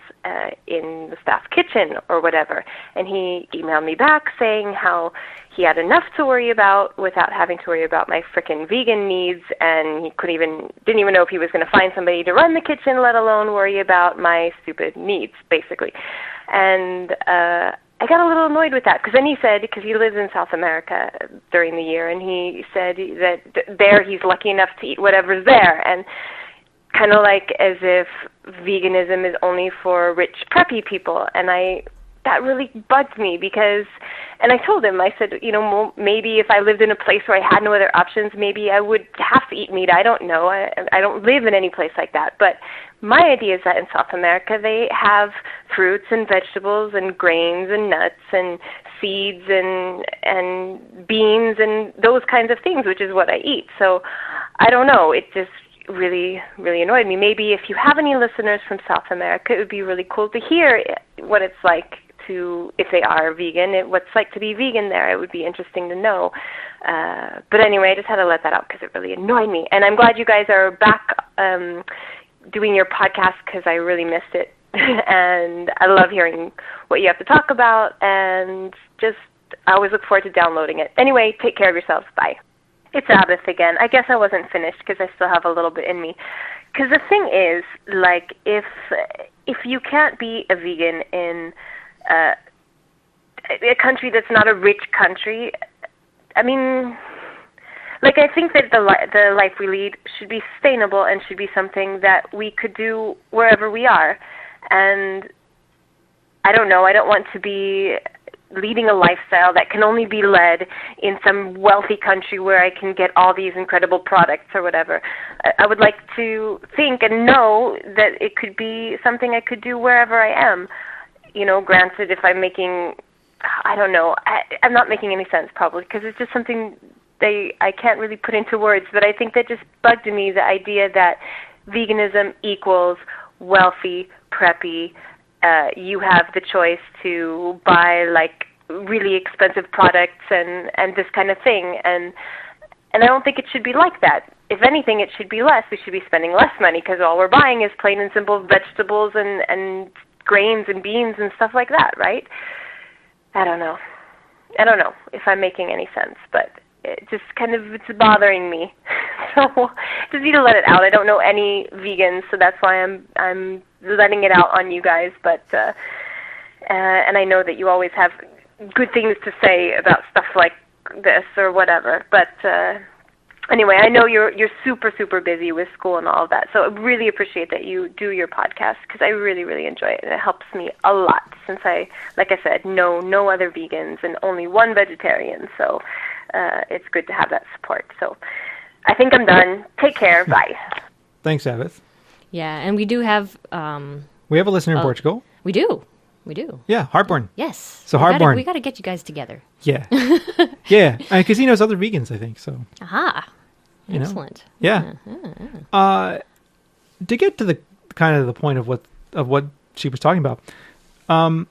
in the staff kitchen or whatever. And he emailed me back saying how he had enough to worry about without having to worry about my frickin' vegan needs, and he didn't even know if he was going to find somebody to run the kitchen, let alone worry about my stupid needs, basically. And I got a little annoyed with that, because then he said, because he lives in South America during the year, and he said that there he's lucky enough to eat whatever's there, and kind of like as if veganism is only for rich, preppy people. And that really bugged me, because, and I told him, I said, maybe if I lived in a place where I had no other options, maybe I would have to eat meat. I don't know. I don't live in any place like that. But my idea is that in South America, they have fruits and vegetables and grains and nuts and seeds and beans and those kinds of things, which is what I eat. So I don't know. It just really, really annoyed me. Maybe if you have any listeners from South America, it would be really cool to hear what it's like if they are vegan, what it's like to be vegan there. It would be interesting to know. But anyway, I just had to let that out because it really annoyed me. And I'm glad you guys are back doing your podcast, because I really missed it. And I love hearing what you have to talk about, and just I always look forward to downloading it. Anyway, take care of yourselves. Bye. It's Abbott again. I guess I wasn't finished because I still have a little bit in me. Because the thing is, like, if you can't be a vegan in a country that's not a rich country, I mean, like, I think that the life we lead should be sustainable and should be something that we could do wherever we are. And I don't know, I don't want to be leading a lifestyle that can only be led in some wealthy country where I can get all these incredible products or whatever. I would like to think and know that it could be something I could do wherever I am. You know, granted, if I'm making, I don't know, I'm not making any sense probably, because it's just something I can't really put into words, but I think that just bugged me, the idea that veganism equals wealthy, preppy. You have the choice to buy like really expensive products and this kind of thing, and I don't think it should be like that. If anything, it should be less. We should be spending less money because all we're buying is plain and simple vegetables and grains and beans and stuff like that, right? I don't know if I'm making any sense, but it just kind of, it's bothering me. So just need to let it out. I don't know any vegans, so that's why I'm letting it out on you guys. But and I know that you always have good things to say about stuff like this or whatever. But anyway, I know you're super, super busy with school and all of that. So I really appreciate that you do your podcast, because I really, really enjoy it. And it helps me a lot since I, like I said, know no other vegans and only one vegetarian. So it's good to have that support. So I think I'm done. Take care. Bye. Thanks, Abbott. Yeah, and we do have... we have a listener in Portugal. We do. Yeah, Heartborn. Yes. So Heartborn. We got to get you guys together. Yeah. Yeah, because he knows other vegans, I think, so... Aha. Excellent. Yeah. To get to the kind of the point of what she was talking about, I don't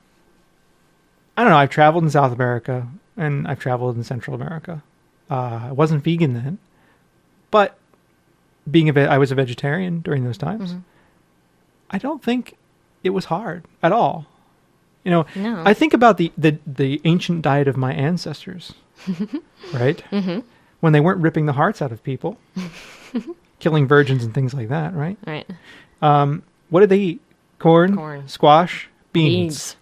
know, I've traveled in South America, and I've traveled in Central America. I wasn't vegan then, but I was a vegetarian during those times. Mm-hmm. I don't think it was hard at all. You know, no. I think about the ancient diet of my ancestors, right? Mm-hmm. When they weren't ripping the hearts out of people, killing virgins and things like that, right? Right. What did they eat? Corn. Squash, beans.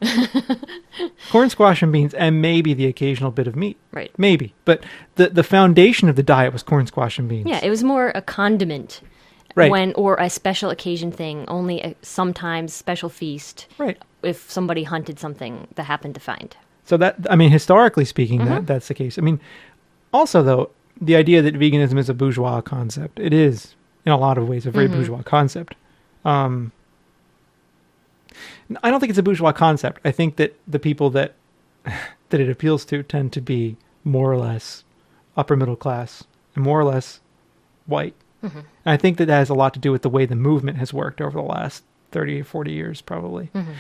Corn, squash, and beans, and maybe the occasional bit of meat. Right. Maybe. But the foundation of the diet was corn, squash, and beans. Yeah, it was more a condiment. Right. Or a special occasion thing, only a sometimes special feast. Right. If somebody hunted something that happened to find. So historically speaking, mm-hmm. that's the case. I mean, also though, the idea that veganism is a bourgeois concept, it is in a lot of ways a very mm-hmm. bourgeois concept. I don't think it's a bourgeois concept. I think that the people that it appeals to tend to be more or less upper middle class and more or less white. Mm-hmm. And I think that has a lot to do with the way the movement has worked over the last 30 or 40 years, probably. Mm-hmm.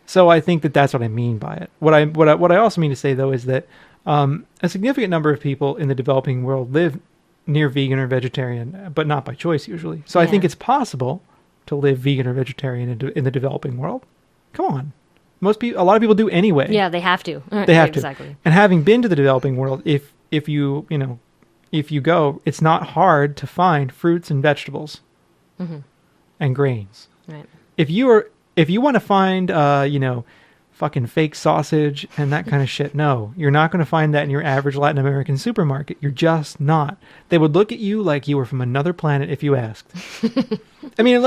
So I think that that's what I mean by it. What I also mean to say, though, is that a significant number of people in the developing world live near vegan or vegetarian, but not by choice usually. So I think it's possible to live vegan or vegetarian in the developing world. Come on. A lot of people do anyway. Yeah, they have to. They have exactly. to. And having been to the developing world, if you go, it's not hard to find fruits and vegetables mm-hmm. and grains. Right. If you want to find, fucking fake sausage and that kind of shit, no, you're not going to find that in your average Latin American supermarket. You're just not. They would look at you like you were from another planet if you asked. I mean,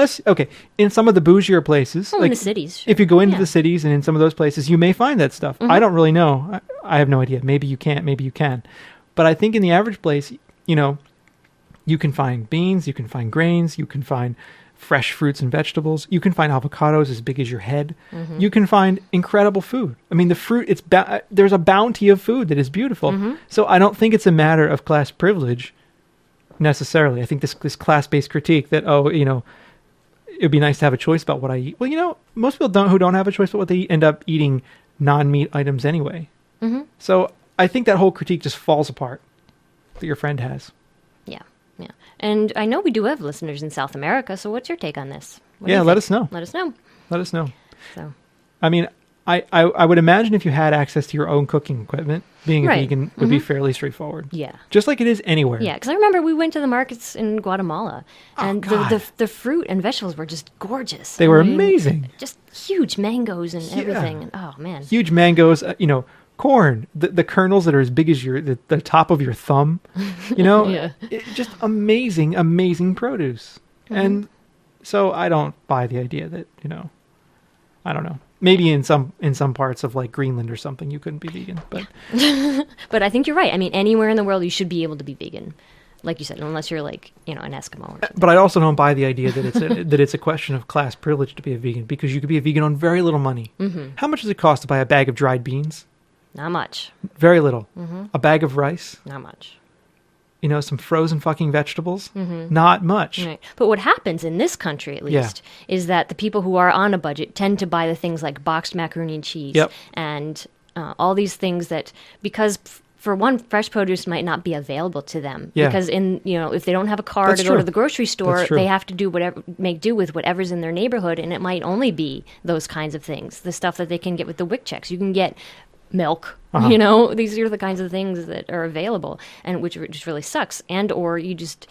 in some of the bougier places, in the cities. Sure. If you go into the cities and in some of those places, you may find that stuff. Mm-hmm. I don't really know. I have no idea. Maybe you can't. Maybe you can. But I think in the average place, you can find beans, you can find grains, you can find fresh fruits and vegetables. You can find avocados as big as your head. Mm-hmm. You can find incredible food. I mean, the fruit, there's a bounty of food that is beautiful. Mm-hmm. So I don't think it's a matter of class privilege necessarily. I think this class-based critique that, it would be nice to have a choice about what I eat. Well, most people who don't have a choice about what they eat end up eating non-meat items anyway. Mm-hmm. So I think that whole critique just falls apart that your friend has. Yeah. And I know we do have listeners in South America, so what's your take on this? Let us know. Let us know. Let us know. So, I mean, I would imagine if you had access to your own cooking equipment, being a Right. vegan would be fairly straightforward. Yeah. Just like it is anywhere. Yeah, because I remember we went to the markets in Guatemala, and God. the fruit and vegetables were just gorgeous. They were amazing. Just huge mangoes and everything. And, oh, man. Huge mangoes, corn, the kernels that are as big as the top of your thumb, Yeah. Just amazing, amazing produce. And so I don't buy the idea that, I don't know. Maybe in some parts of like Greenland or something, you couldn't be vegan, but But I think you're right. I mean, anywhere in the world, you should be able to be vegan, like you said, unless you're like, an Eskimo or something. but I also don't buy the idea that it's a question of class privilege to be a vegan, because you could be a vegan on very little money. How much does it cost to buy a bag of dried beans? Not much. Very little. A bag of rice? Not much. Some frozen fucking vegetables? Not much. Right. But what happens in this country, at least, is that the people who are on a budget tend to buy the things like boxed macaroni and cheese and all these things that, because for one, fresh produce might not be available to them. Yeah. Because if they don't have a car That's to go true. to the grocery store, That's true. they have to make do with whatever's in their neighborhood, and it might only be those kinds of things, the stuff that they can get with the WIC checks. You can get milk, these are the kinds of things that are available, and which just really sucks. And or you just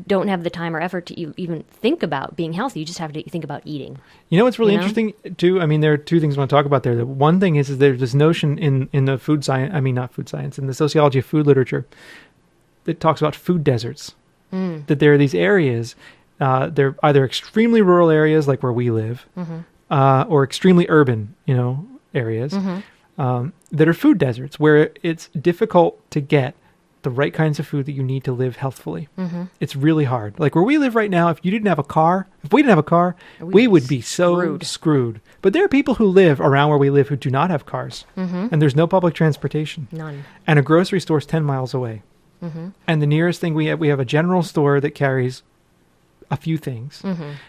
don't have the time or effort to even think about being healthy. You just have to think about eating. What's really interesting too, I mean, there are two things I want to talk about there. The one thing is there's this notion in the food science, not food science, in the sociology of food literature that talks about food deserts. That there are these areas, they're either extremely rural areas like where we live, or extremely urban, areas, that are food deserts where it's difficult to get the right kinds of food that you need to live healthfully. It's really hard. Like where we live right now, if we didn't have a car, we would be so screwed. But there are people who live around where we live who do not have cars, and there's no public transportation. None. And a grocery store is 10 miles away. And the nearest thing we have a general store that carries a few things.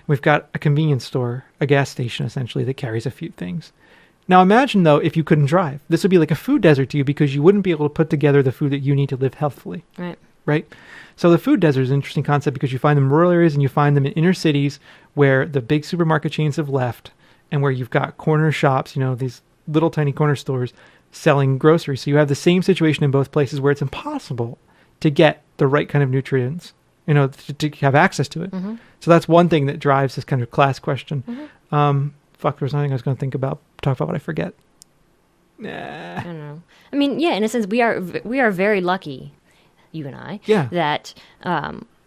We've got a convenience store, a gas station essentially, that carries a few things. Now imagine, though, if you couldn't drive. This would be like a food desert to you because you wouldn't be able to put together the food that you need to live healthfully. Right? So the food desert is an interesting concept because you find them in rural areas and you find them in inner cities where the big supermarket chains have left and where you've got corner shops, these little tiny corner stores selling groceries. So you have the same situation in both places where it's impossible to get the right kind of nutrients, to have access to it. So that's one thing that drives this kind of class question. There was nothing I was going to talk about what I forget. I don't know. I mean, yeah, in a sense, we are very lucky, you and I, that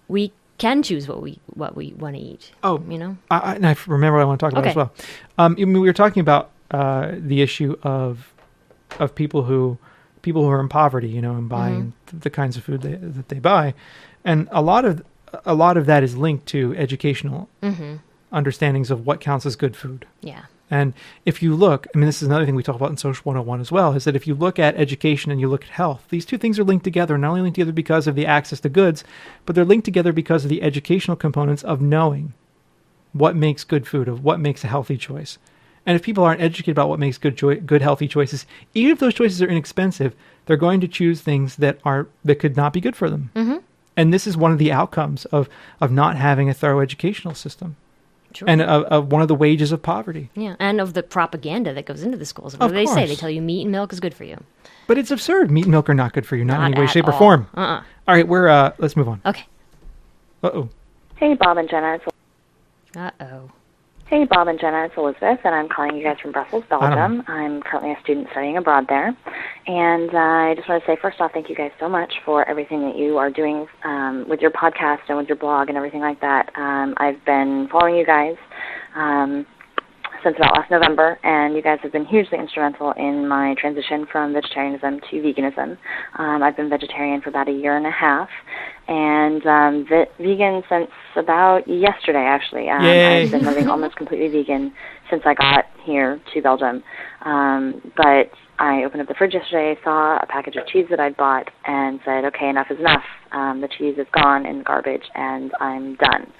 we can choose what we want to eat. Oh, and I remember what I want to talk about as well. We were talking about the issue of people who are in poverty, and buying the kinds of food that they buy, and a lot of that is linked to educational understandings of what counts as good food. Yeah. And if you look, this is another thing we talk about in Social 101 as well, is that if you look at education and you look at health, these two things are linked together, not only linked together because of the access to goods, but they're linked together because of the educational components of knowing what makes good food, of what makes a healthy choice. And if people aren't educated about what makes good healthy choices, even if those choices are inexpensive, they're going to choose things that could not be good for them. And this is one of the outcomes of not having a thorough educational system. Sure. And one of the wages of poverty. Yeah, and of the propaganda that goes into the schools. What do they say? They tell you meat and milk is good for you. But it's absurd. Meat and milk are not good for you, not in any way, shape, or form. All right, let's move on. Okay. Uh-oh. Hey, Bob and Jenna. Uh-oh. Hey, Bob and Jenna, it's Elizabeth, and I'm calling you guys from Brussels, Belgium. I'm currently a student studying abroad there. And I just want to say, first off, thank you guys so much for everything that you are doing with your podcast and with your blog and everything like that. I've been following you guys since about last November, and you guys have been hugely instrumental in my transition from vegetarianism to veganism. I've been vegetarian for about a year and a half, and vegan since about yesterday, actually. I've been living almost completely vegan since I got here to Belgium. But I opened up the fridge yesterday, saw a package of cheese that I'd bought, and said, okay, enough is enough. The cheese is gone in the garbage, and I'm done.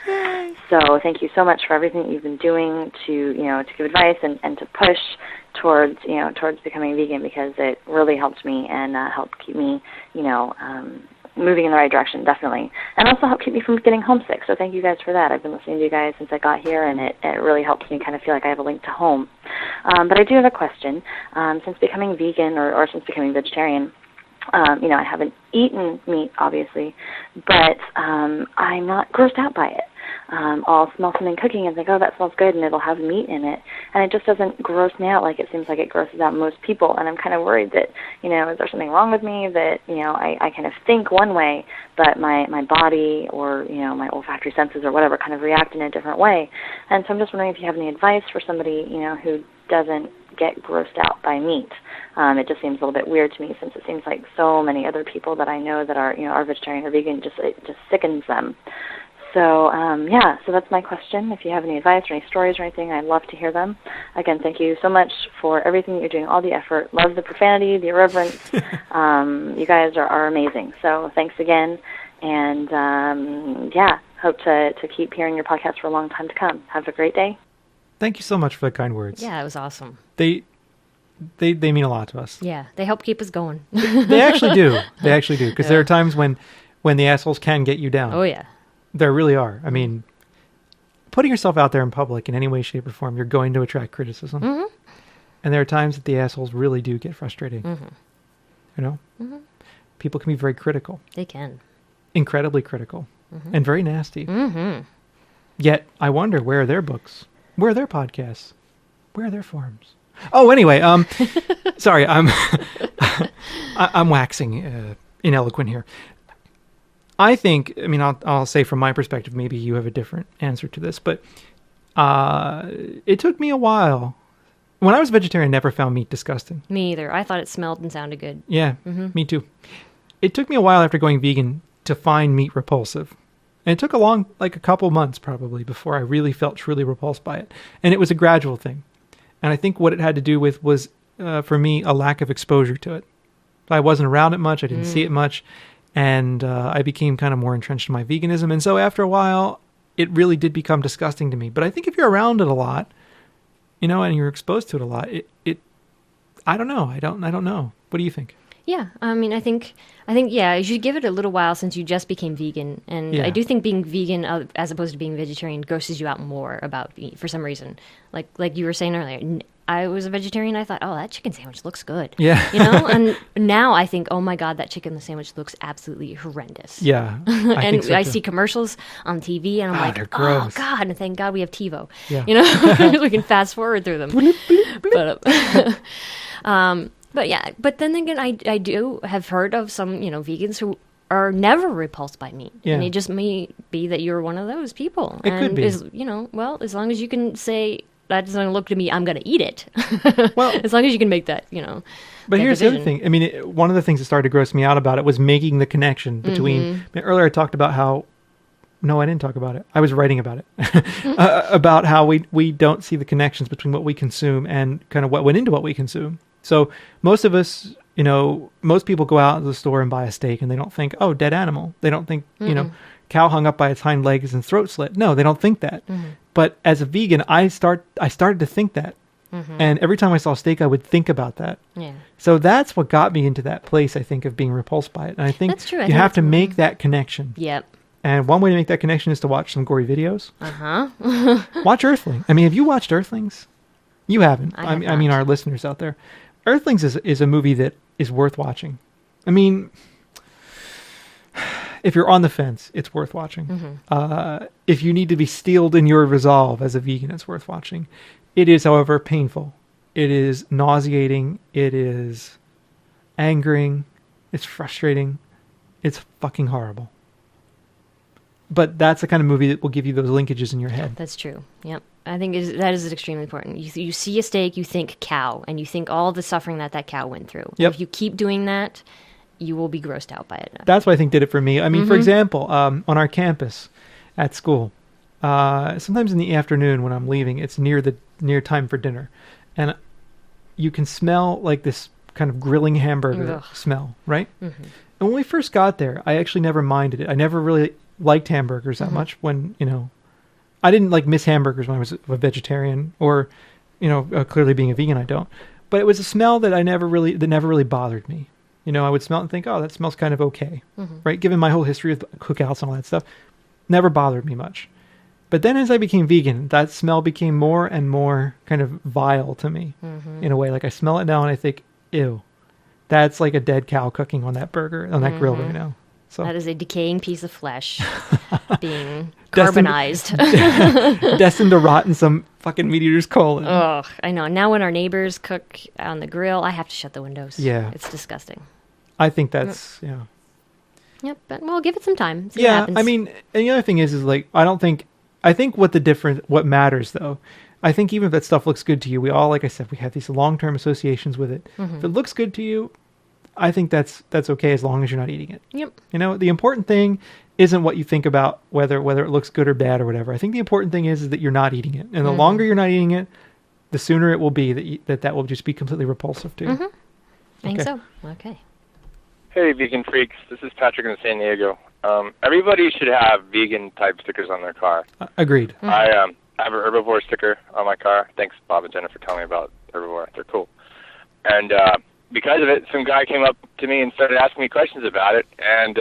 So thank you so much for everything that you've been doing to give advice and to push towards becoming vegan, because it really helped me and helped keep me, moving in the right direction, definitely. And also help keep me from getting homesick. So thank you guys for that. I've been listening to you guys since I got here, and it really helps me kind of feel like I have a link to home. But I do have a question. Since becoming vegan or since becoming vegetarian, I haven't eaten meat, obviously, but I'm not grossed out by it. I'll smell something cooking and think, oh, that smells good, and it'll have meat in it. And it just doesn't gross me out like it seems like it grosses out most people. And I'm kind of worried that, is there something wrong with me that, I kind of think one way, but my body or, my olfactory senses or whatever kind of react in a different way. And so I'm just wondering if you have any advice for somebody, who doesn't get grossed out by meat. It just seems a little bit weird to me since it seems like so many other people that I know that are, are vegetarian or vegan, it just sickens them. So, so that's my question. If you have any advice or any stories or anything, I'd love to hear them. Again, thank you so much for everything that you're doing, all the effort. Love the profanity, the irreverence. You guys are amazing. So thanks again. And, hope to keep hearing your podcast for a long time to come. Have a great day. Thank you so much for the kind words. Yeah, it was awesome. They mean a lot to us. Yeah, they help keep us going. They actually do. They actually do. Because there are times when the assholes can get you down. Oh, yeah. There really are. I mean, putting yourself out there in public in any way, shape, or form, you're going to attract criticism. Mm-hmm. And there are times that the assholes really do get frustrating. Mm-hmm. Mm-hmm. People can be very critical. They can. Incredibly critical. Mm-hmm. And very nasty. Mm-hmm. Yet, I wonder, where are their books? Where are their podcasts? Where are their forums? Oh, anyway, sorry, I'm waxing ineloquent here. I think, I'll say from my perspective, maybe you have a different answer to this, but it took me a while. When I was vegetarian, I never found meat disgusting. Me either. I thought it smelled and sounded good. Yeah, me too. It took me a while after going vegan to find meat repulsive. And it took a couple months probably before I really felt truly repulsed by it. And it was a gradual thing. And I think what it had to do with was, for me, a lack of exposure to it. I wasn't around it much. I didn't see it much. And I became kind of more entrenched in my veganism. And so after a while, it really did become disgusting to me. But I think if you're around it a lot, and you're exposed to it a lot, I don't know. I don't know. What do you think? Yeah, I think, you should give it a little while since you just became vegan. And I do think being vegan, as opposed to being vegetarian, grosses you out more about meat for some reason. Like you were saying earlier, I was a vegetarian. I thought, oh, that chicken sandwich looks good. Yeah. And now I think, oh my God, that chicken sandwich looks absolutely horrendous. Yeah. And I see commercials on TV and I'm like, they're gross. Oh God, and thank God we have TiVo. Yeah. We can fast forward through them. But then again, I do have heard of some, vegans who are never repulsed by meat. Yeah. And it just may be that you're one of those people. It could be. As long as you can say, that doesn't look to me, I'm going to eat it. Well, as long as you can make that, But here's the other thing. One of the things that started to gross me out about it was making the connection between, earlier I talked about how, no, I didn't talk about it. I was writing about it, about how we don't see the connections between what we consume and kind of what went into what we consume. So most of us, most people go out to the store and buy a steak and they don't think, oh, dead animal. They don't think, cow hung up by its hind legs and throat slit. No, they don't think that. But as a vegan, I started to think that. And every time I saw steak, I would think about that. Yeah. So that's what got me into that place, I think, of being repulsed by it. And I think that's true. you have to make that connection. Yep. And one way to make that connection is to watch some gory videos. Watch Earthling. Have you watched Earthlings? You haven't. I have our listeners out there. Earthlings is a movie that is worth watching. If you're on the fence, it's worth watching. If you need to be steeled in your resolve as a vegan, it's worth watching. It is, however, painful. It is nauseating. It is angering. It's frustrating. It's fucking horrible. But that's the kind of movie that will give you those linkages in your head. That's true. Yep. I think that is extremely important. You see a steak, you think cow, and you think all the suffering that cow went through. Yep. If you keep doing that, you will be grossed out by it. That's what I think did it for me. For example, on our campus at school, sometimes in the afternoon when I'm leaving, it's near time for dinner, and you can smell like this kind of grilling hamburger smell, right? And when we first got there, I actually never minded it. I never really liked hamburgers that much when, I didn't miss hamburgers when I was a vegetarian or, clearly being a vegan, I don't. But it was a smell that never really bothered me. I would smell it and think, oh, that smells kind of okay, right? Given my whole history of cookouts and all that stuff, never bothered me much. But then as I became vegan, that smell became more and more kind of vile to me in a way. Like I smell it now and I think, ew, that's like a dead cow cooking on that burger, on that grill right now. So that is a decaying piece of flesh being carbonized. Destined to rot in some fucking meat eater's colon. Oh, I know. Now when our neighbors cook on the grill, I have to shut the windows. Yeah. It's disgusting. I think that's, Yep, but we'll give it some time. See what happens. I mean, and the other thing is like, I think what matters though, I think even if that stuff looks good to you, we all, like I said, we have these long-term associations with it. If it looks good to you, I think that's okay as long as you're not eating it. Yep. The important thing isn't what you think about whether it looks good or bad or whatever. I think the important thing is that you're not eating it. And the longer you're not eating it, the sooner it will be that will just be completely repulsive to you. I think so. Okay. Hey, vegan freaks. This is Patrick in San Diego. Everybody should have vegan-type stickers on their car. Agreed. I have an herbivore sticker on my car. Thanks, Bob and Jenna, for telling me about herbivore. They're cool. And because of it, some guy came up to me and started asking me questions about it. And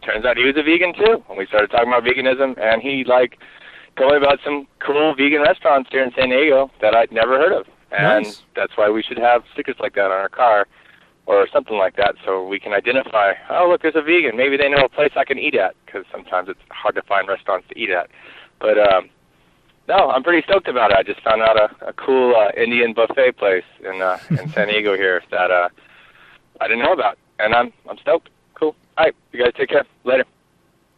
turns out he was a vegan, too. And we started talking about veganism. And he, told me about some cool vegan restaurants here in San Diego that I'd never heard of. And that's why we should have stickers like that on our car or something like that so we can identify, oh, look, there's a vegan. Maybe they know a place I can eat at because sometimes it's hard to find restaurants to eat at. But, no, I'm pretty stoked about it. I just found out a cool Indian buffet place in San Diego here that I didn't know about. And I'm stoked. Cool. All right, you guys take care. Later.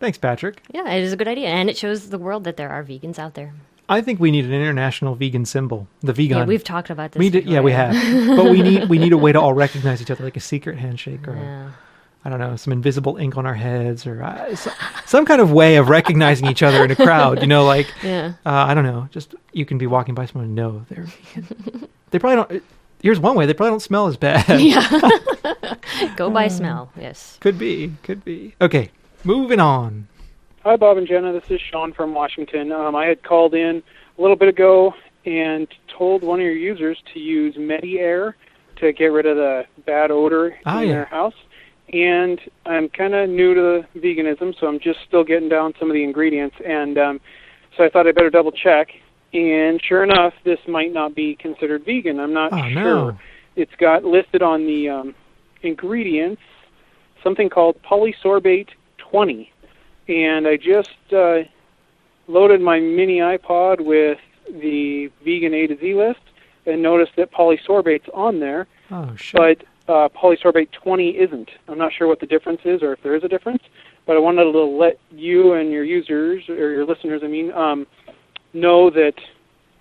Thanks, Patrick. Yeah, it is a good idea. And it shows the world that there are vegans out there. I think we need an international vegan symbol. The vegan. Yeah, we've talked about this. We have. But we need a way to all recognize each other, like a secret handshake or I don't know, some invisible ink on our heads or some kind of way of recognizing each other in a crowd. I don't know. Just you can be walking by someone and know they're vegan. They probably don't. Here's one way. They probably don't smell as bad. Yeah. Go by smell. Yes. Could be. Okay, moving on. Hi, Bob and Jenna. This is Sean from Washington. I had called in a little bit ago and told one of your users to use Medi-Air to get rid of the bad odor in their house. And I'm kind of new to veganism, so I'm just still getting down some of the ingredients. And so I thought I'd better double check. And sure enough, this might not be considered vegan. I'm not sure. No. It's got listed on the ingredients something called Polysorbate 20. And I just loaded my mini iPod with the vegan A to Z list and noticed that Polysorbate's on there. Oh, shit. But Polysorbate 20 isn't. I'm not sure what the difference is or if there is a difference, but I wanted to let you and your users, or your listeners, know that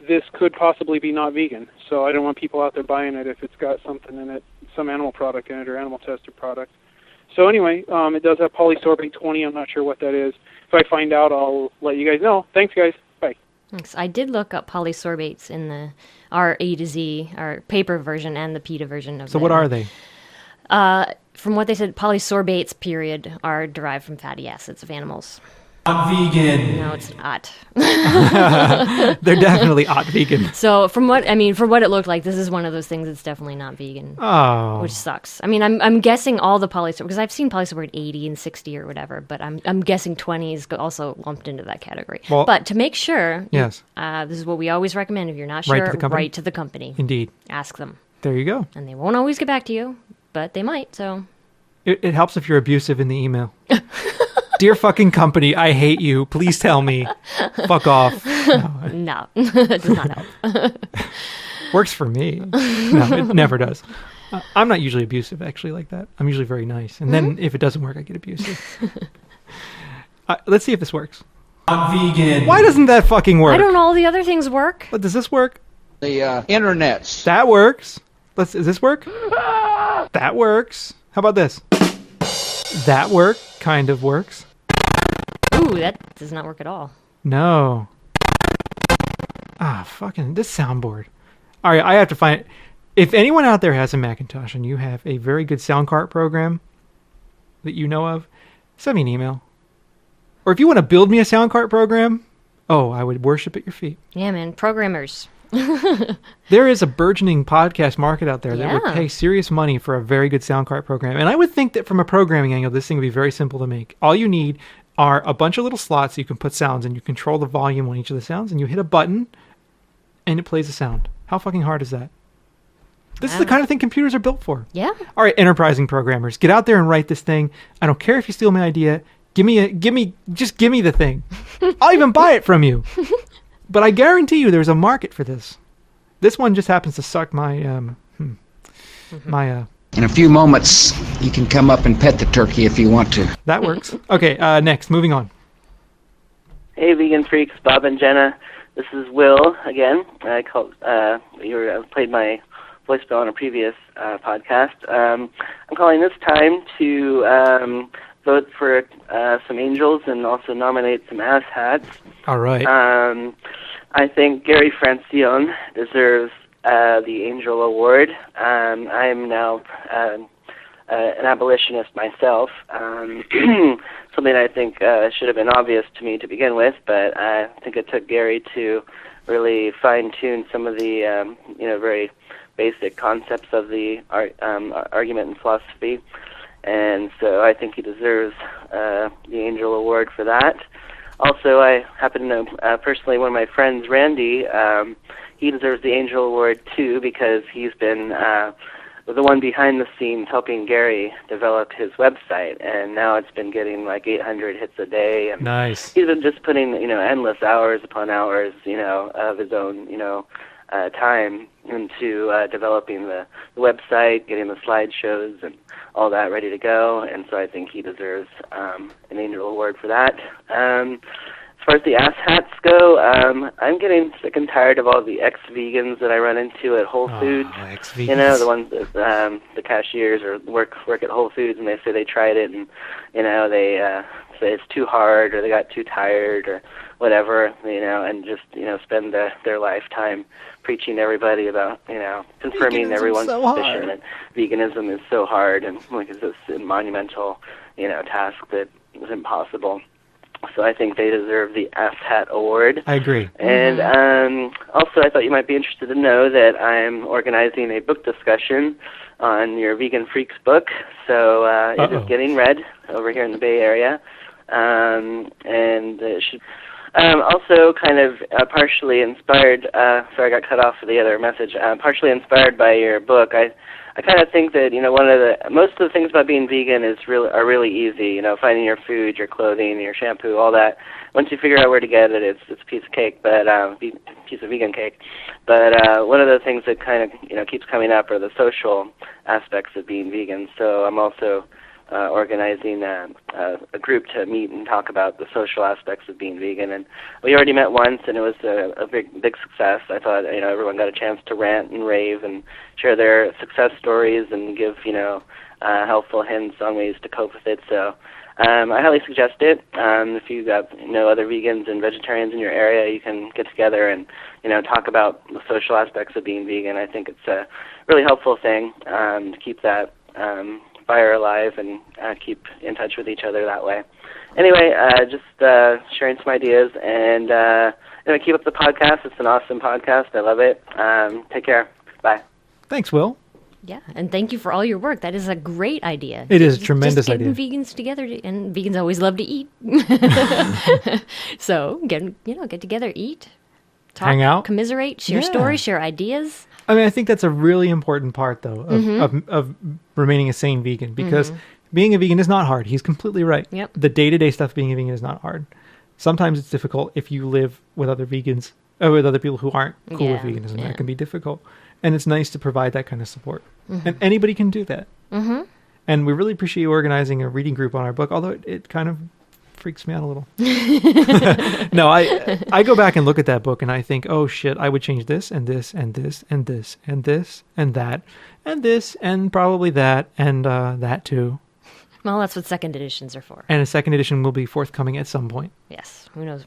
this could possibly be not vegan. So I don't want people out there buying it if it's got something in it, some animal product in it or animal tested product. So anyway, it does have Polysorbate 20. I'm not sure what that is. If I find out, I'll let you guys know. Thanks, guys. Bye. Thanks. I did look up polysorbates in our A to Z, our paper version and the PETA version of it. So what are they? From what they said, polysorbates, period, are derived from fatty acids of animals. Not vegan. No, it's not. They're definitely not vegan. So for what it looked like, this is one of those things that's definitely not vegan. Oh. Which sucks. I mean, I'm guessing all the polysorbate, because I've seen polysorbate 80 and 60 or whatever, but I'm guessing 20 is also lumped into that category. Well, but to make sure, yes, this is what we always recommend. If you're not sure, write to the company. Indeed. Ask them. There you go. And they won't always get back to you, but they might, so. It helps if you're abusive in the email. Dear fucking company, I hate you. Please tell me. Fuck off. No, it does not help. Works for me. No, it never does. I'm not usually abusive, actually, like that. I'm usually very nice. And then if it doesn't work, I get abusive. Let's see if this works. I'm vegan. Why doesn't that fucking work? I don't know. All the other things work. But does this work? The internets. That works. Does this work? That works. How about this? That kind of works. Ooh, that does not work at all. No. Fucking this soundboard. All right, I have to find it. If anyone out there has a Macintosh and you have a very good sound cart program that you know of, send me an email. Or if you want to build me a sound cart program, I would worship at your feet. Yeah, man. Programmers. There is a burgeoning podcast market out there that would pay serious money for a very good sound card program. And I would think that from a programming angle, this thing would be very simple to make. All you need are a bunch of little slots you can put sounds in. You control the volume on each of the sounds, and you hit a button, and it plays a sound. How fucking hard is that? This is the kind of thing computers are built for. Yeah. All right, enterprising programmers, get out there and write this thing. I don't care if you steal my idea. Just give me the thing. I'll even buy it from you. But I guarantee you there's a market for this. This one just happens to suck my In a few moments, you can come up and pet the turkey if you want to. That works. Okay, next, moving on. Hey, vegan freaks, Bob and Jenna. This is Will again. I played my voicemail on a previous podcast. I'm calling this time to vote for some angels and also nominate some asshats. All right. I think Gary Francione deserves the Angel Award. I'm now an abolitionist myself. Something I think should have been obvious to me to begin with, but I think it took Gary to really fine-tune some of the very basic concepts of the argument and philosophy. And so I think he deserves the Angel Award for that. Also, I happen to know personally one of my friends, Randy. He deserves the Angel Award too because he's been the one behind the scenes helping Gary develop his website, and now it's been getting like 800 hits a day. And nice. He's been just putting endless hours upon hours of his own time into developing the website, getting the slideshows and all that ready to go, and so I think he deserves an Angel Award for that. As far as the asshats go, I'm getting sick and tired of all the ex-vegans that I run into at Whole Foods. Ex-vegans. The ones that the cashiers or work at Whole Foods, and they say they tried it, and they say it's too hard, or they got too tired, or whatever, and just spend their lifetime preaching to everybody about confirming everyone's suspicion that veganism is so hard and like it's this monumental task that is impossible. So I think they deserve the asshat award. I agree. And also, I thought you might be interested to know that I'm organizing a book discussion on your Vegan Freaks book. So it is getting read over here in the Bay Area, and it should. Also, kind of partially inspired. Sorry, I got cut off for the other message. Partially inspired by your book, I kind of think that most of the things about being vegan are really easy. Finding your food, your clothing, your shampoo, all that. Once you figure out where to get it, it's a piece of cake, but piece of vegan cake. But one of the things that kind of keeps coming up are the social aspects of being vegan. So I'm also organizing a group to meet and talk about the social aspects of being vegan. And we already met once, and it was a big success. I thought everyone got a chance to rant and rave and share their success stories and give helpful hints on ways to cope with it. So I highly suggest it. If you have other vegans and vegetarians in your area, you can get together and talk about the social aspects of being vegan. I think it's a really helpful thing to keep that fire alive and keep in touch with each other that way. Anyway, just sharing some ideas, and keep up the podcast. It's an awesome podcast. I love it. Take care. Bye. Thanks, Will. Yeah, and thank you for all your work. That is a great idea. It is a tremendous idea. Vegans together, and vegans always love to eat. So get together, eat, talk, hang out, commiserate, share stories, share ideas. I mean, I think that's a really important part, though, of remaining a sane vegan, because being a vegan is not hard. He's completely right. Yep. The day-to-day stuff of being a vegan is not hard. Sometimes it's difficult if you live with other vegans, or with other people who aren't cool with veganism. That can be difficult. And it's nice to provide that kind of support. And anybody can do that. And we really appreciate you organizing a reading group on our book, although it kind of freaks me out a little. No, I go back and look at that book and I think, oh shit, I would change this and this and this and this and this and that and this and probably that and that too. Well, that's what second editions are for. And a second edition will be forthcoming at some point. Yes, who knows?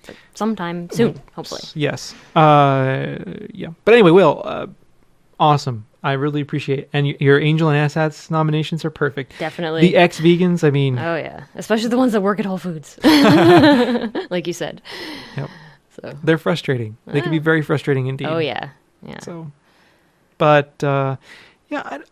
But sometime soon, hopefully. Yes. Yeah. But anyway, Will, awesome. I really appreciate it. And your Angel and Asshats nominations are perfect. Definitely. The ex-vegans, I mean... Oh, yeah. Especially the ones that work at Whole Foods. Like you said. Yep. So So they're frustrating. They can be very frustrating indeed. Oh yeah. So, but yeah,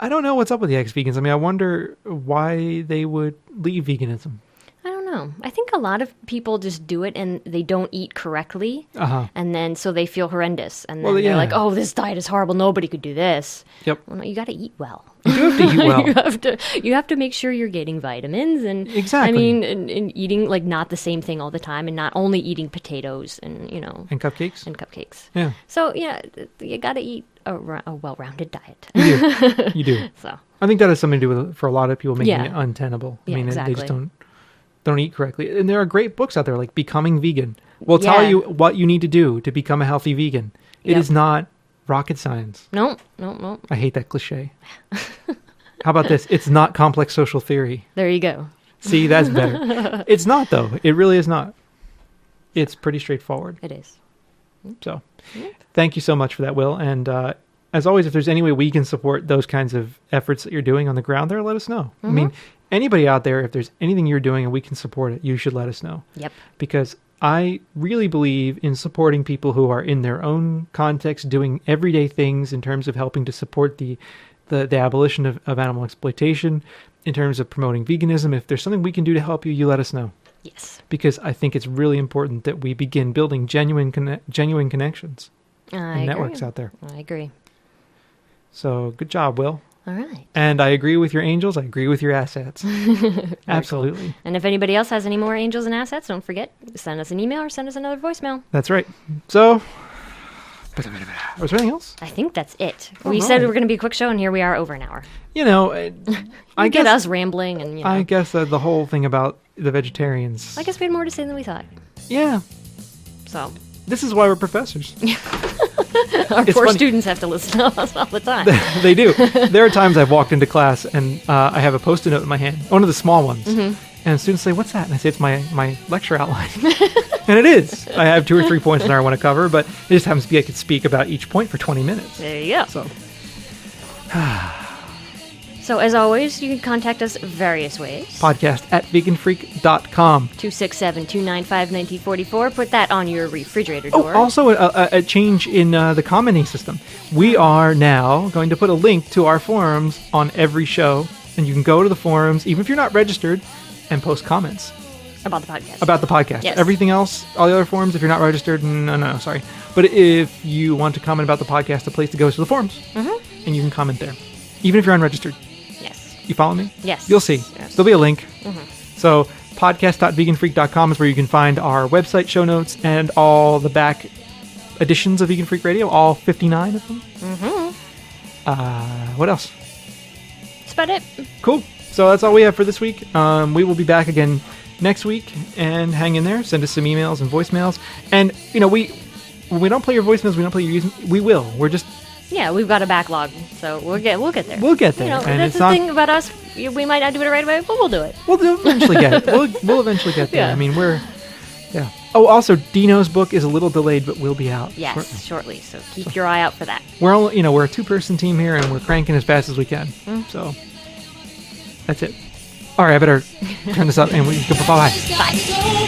I don't know what's up with the ex-vegans. I mean, I wonder why they would leave veganism. I don't know. I think a lot of people just do it and they don't eat correctly. And then so they feel horrendous. And then they're like, oh, this diet is horrible. Nobody could do this. Yep. Well, no, you got to eat well. You do have to eat well. you have to make sure you're getting vitamins. And exactly. I mean, and eating like not the same thing all the time and not only eating potatoes and, you know. And cupcakes. Yeah. So, yeah, you got to eat a well-rounded diet. You do. So I think that has something to do with, for a lot of people, making it untenable. I mean, exactly. They just don't eat correctly. And there are great books out there like Becoming Vegan. We'll tell you what you need to do to become a healthy vegan. It is not rocket science. No. I hate that cliche. How about this? It's not complex social theory. There you go. See, that's better. It's not, though. It really is not. It's pretty straightforward. It is. So, thank you so much for that, Will. And as always, if there's any way we can support those kinds of efforts that you're doing on the ground there, let us know. I mean, anybody out there, if there's anything you're doing and we can support it, you should let us know. Yep. Because I really believe in supporting people who are in their own context doing everyday things in terms of helping to support the abolition of animal exploitation, in terms of promoting veganism. If there's something we can do to help you, you let us know. Yes. Because I think it's really important that we begin building genuine connections and networks out there. I agree. So good job, Will. All right. And I agree with your angels. I agree with your assets. Absolutely. Cool. And if anybody else has any more angels and assets, don't forget, send us an email or send us another voicemail. That's right. So, was there anything else? I think that's it. We said we were going to be a quick show, and here we are over an hour. You know, I get guess us rambling, and you know. I guess the whole thing about the vegetarians. I guess we had more to say than we thought. Yeah. So. This is why we're professors. Our poor students have to listen to us all the time. They do. There are times I've walked into class and I have a Post-it note in my hand, one of the small ones, and students say, "What's that?" And I say, "It's my lecture outline." And it is. I have 2 or 3 points that I want to cover, but it just happens to be I could speak about each point for 20 minutes. There you go. So. So, as always, you can contact us various ways. Podcast at veganfreak.com. 267-295-1944. Put that on your refrigerator door. Oh, also a change in the commenting system. We are now going to put a link to our forums on every show, and you can go to the forums, even if you're not registered, and post comments. About the podcast. About the podcast. Yes. Everything else, all the other forums, if you're not registered, no, sorry. But if you want to comment about the podcast, the place to go is to the forums. And you can comment there. Even if you're unregistered. You follow me? Yes. You'll see. Yes. There'll be a link. So podcast.veganfreak.com is where you can find our website show notes and all the back editions of Vegan Freak Radio, all 59 of them. What else? That's about it. Cool. So that's all we have for this week. We will be back again next week, and hang in there. Send us some emails and voicemails. And, you know, when we don't play your voicemails, we don't play your we will. We're just... Yeah, we've got a backlog, so we'll get there. We'll get there. You know, and that's the thing about us. We might not do it right away, but we'll do it. We'll eventually get it. We'll eventually get there. I mean, yeah. Oh, also, Dino's book is a little delayed, but will be out. Yes, shortly. So keep your eye out for that. We're a 2-person team here, and we're cranking as fast as we can. So that's it. All right, I better turn this up, and we go. Bye. Bye.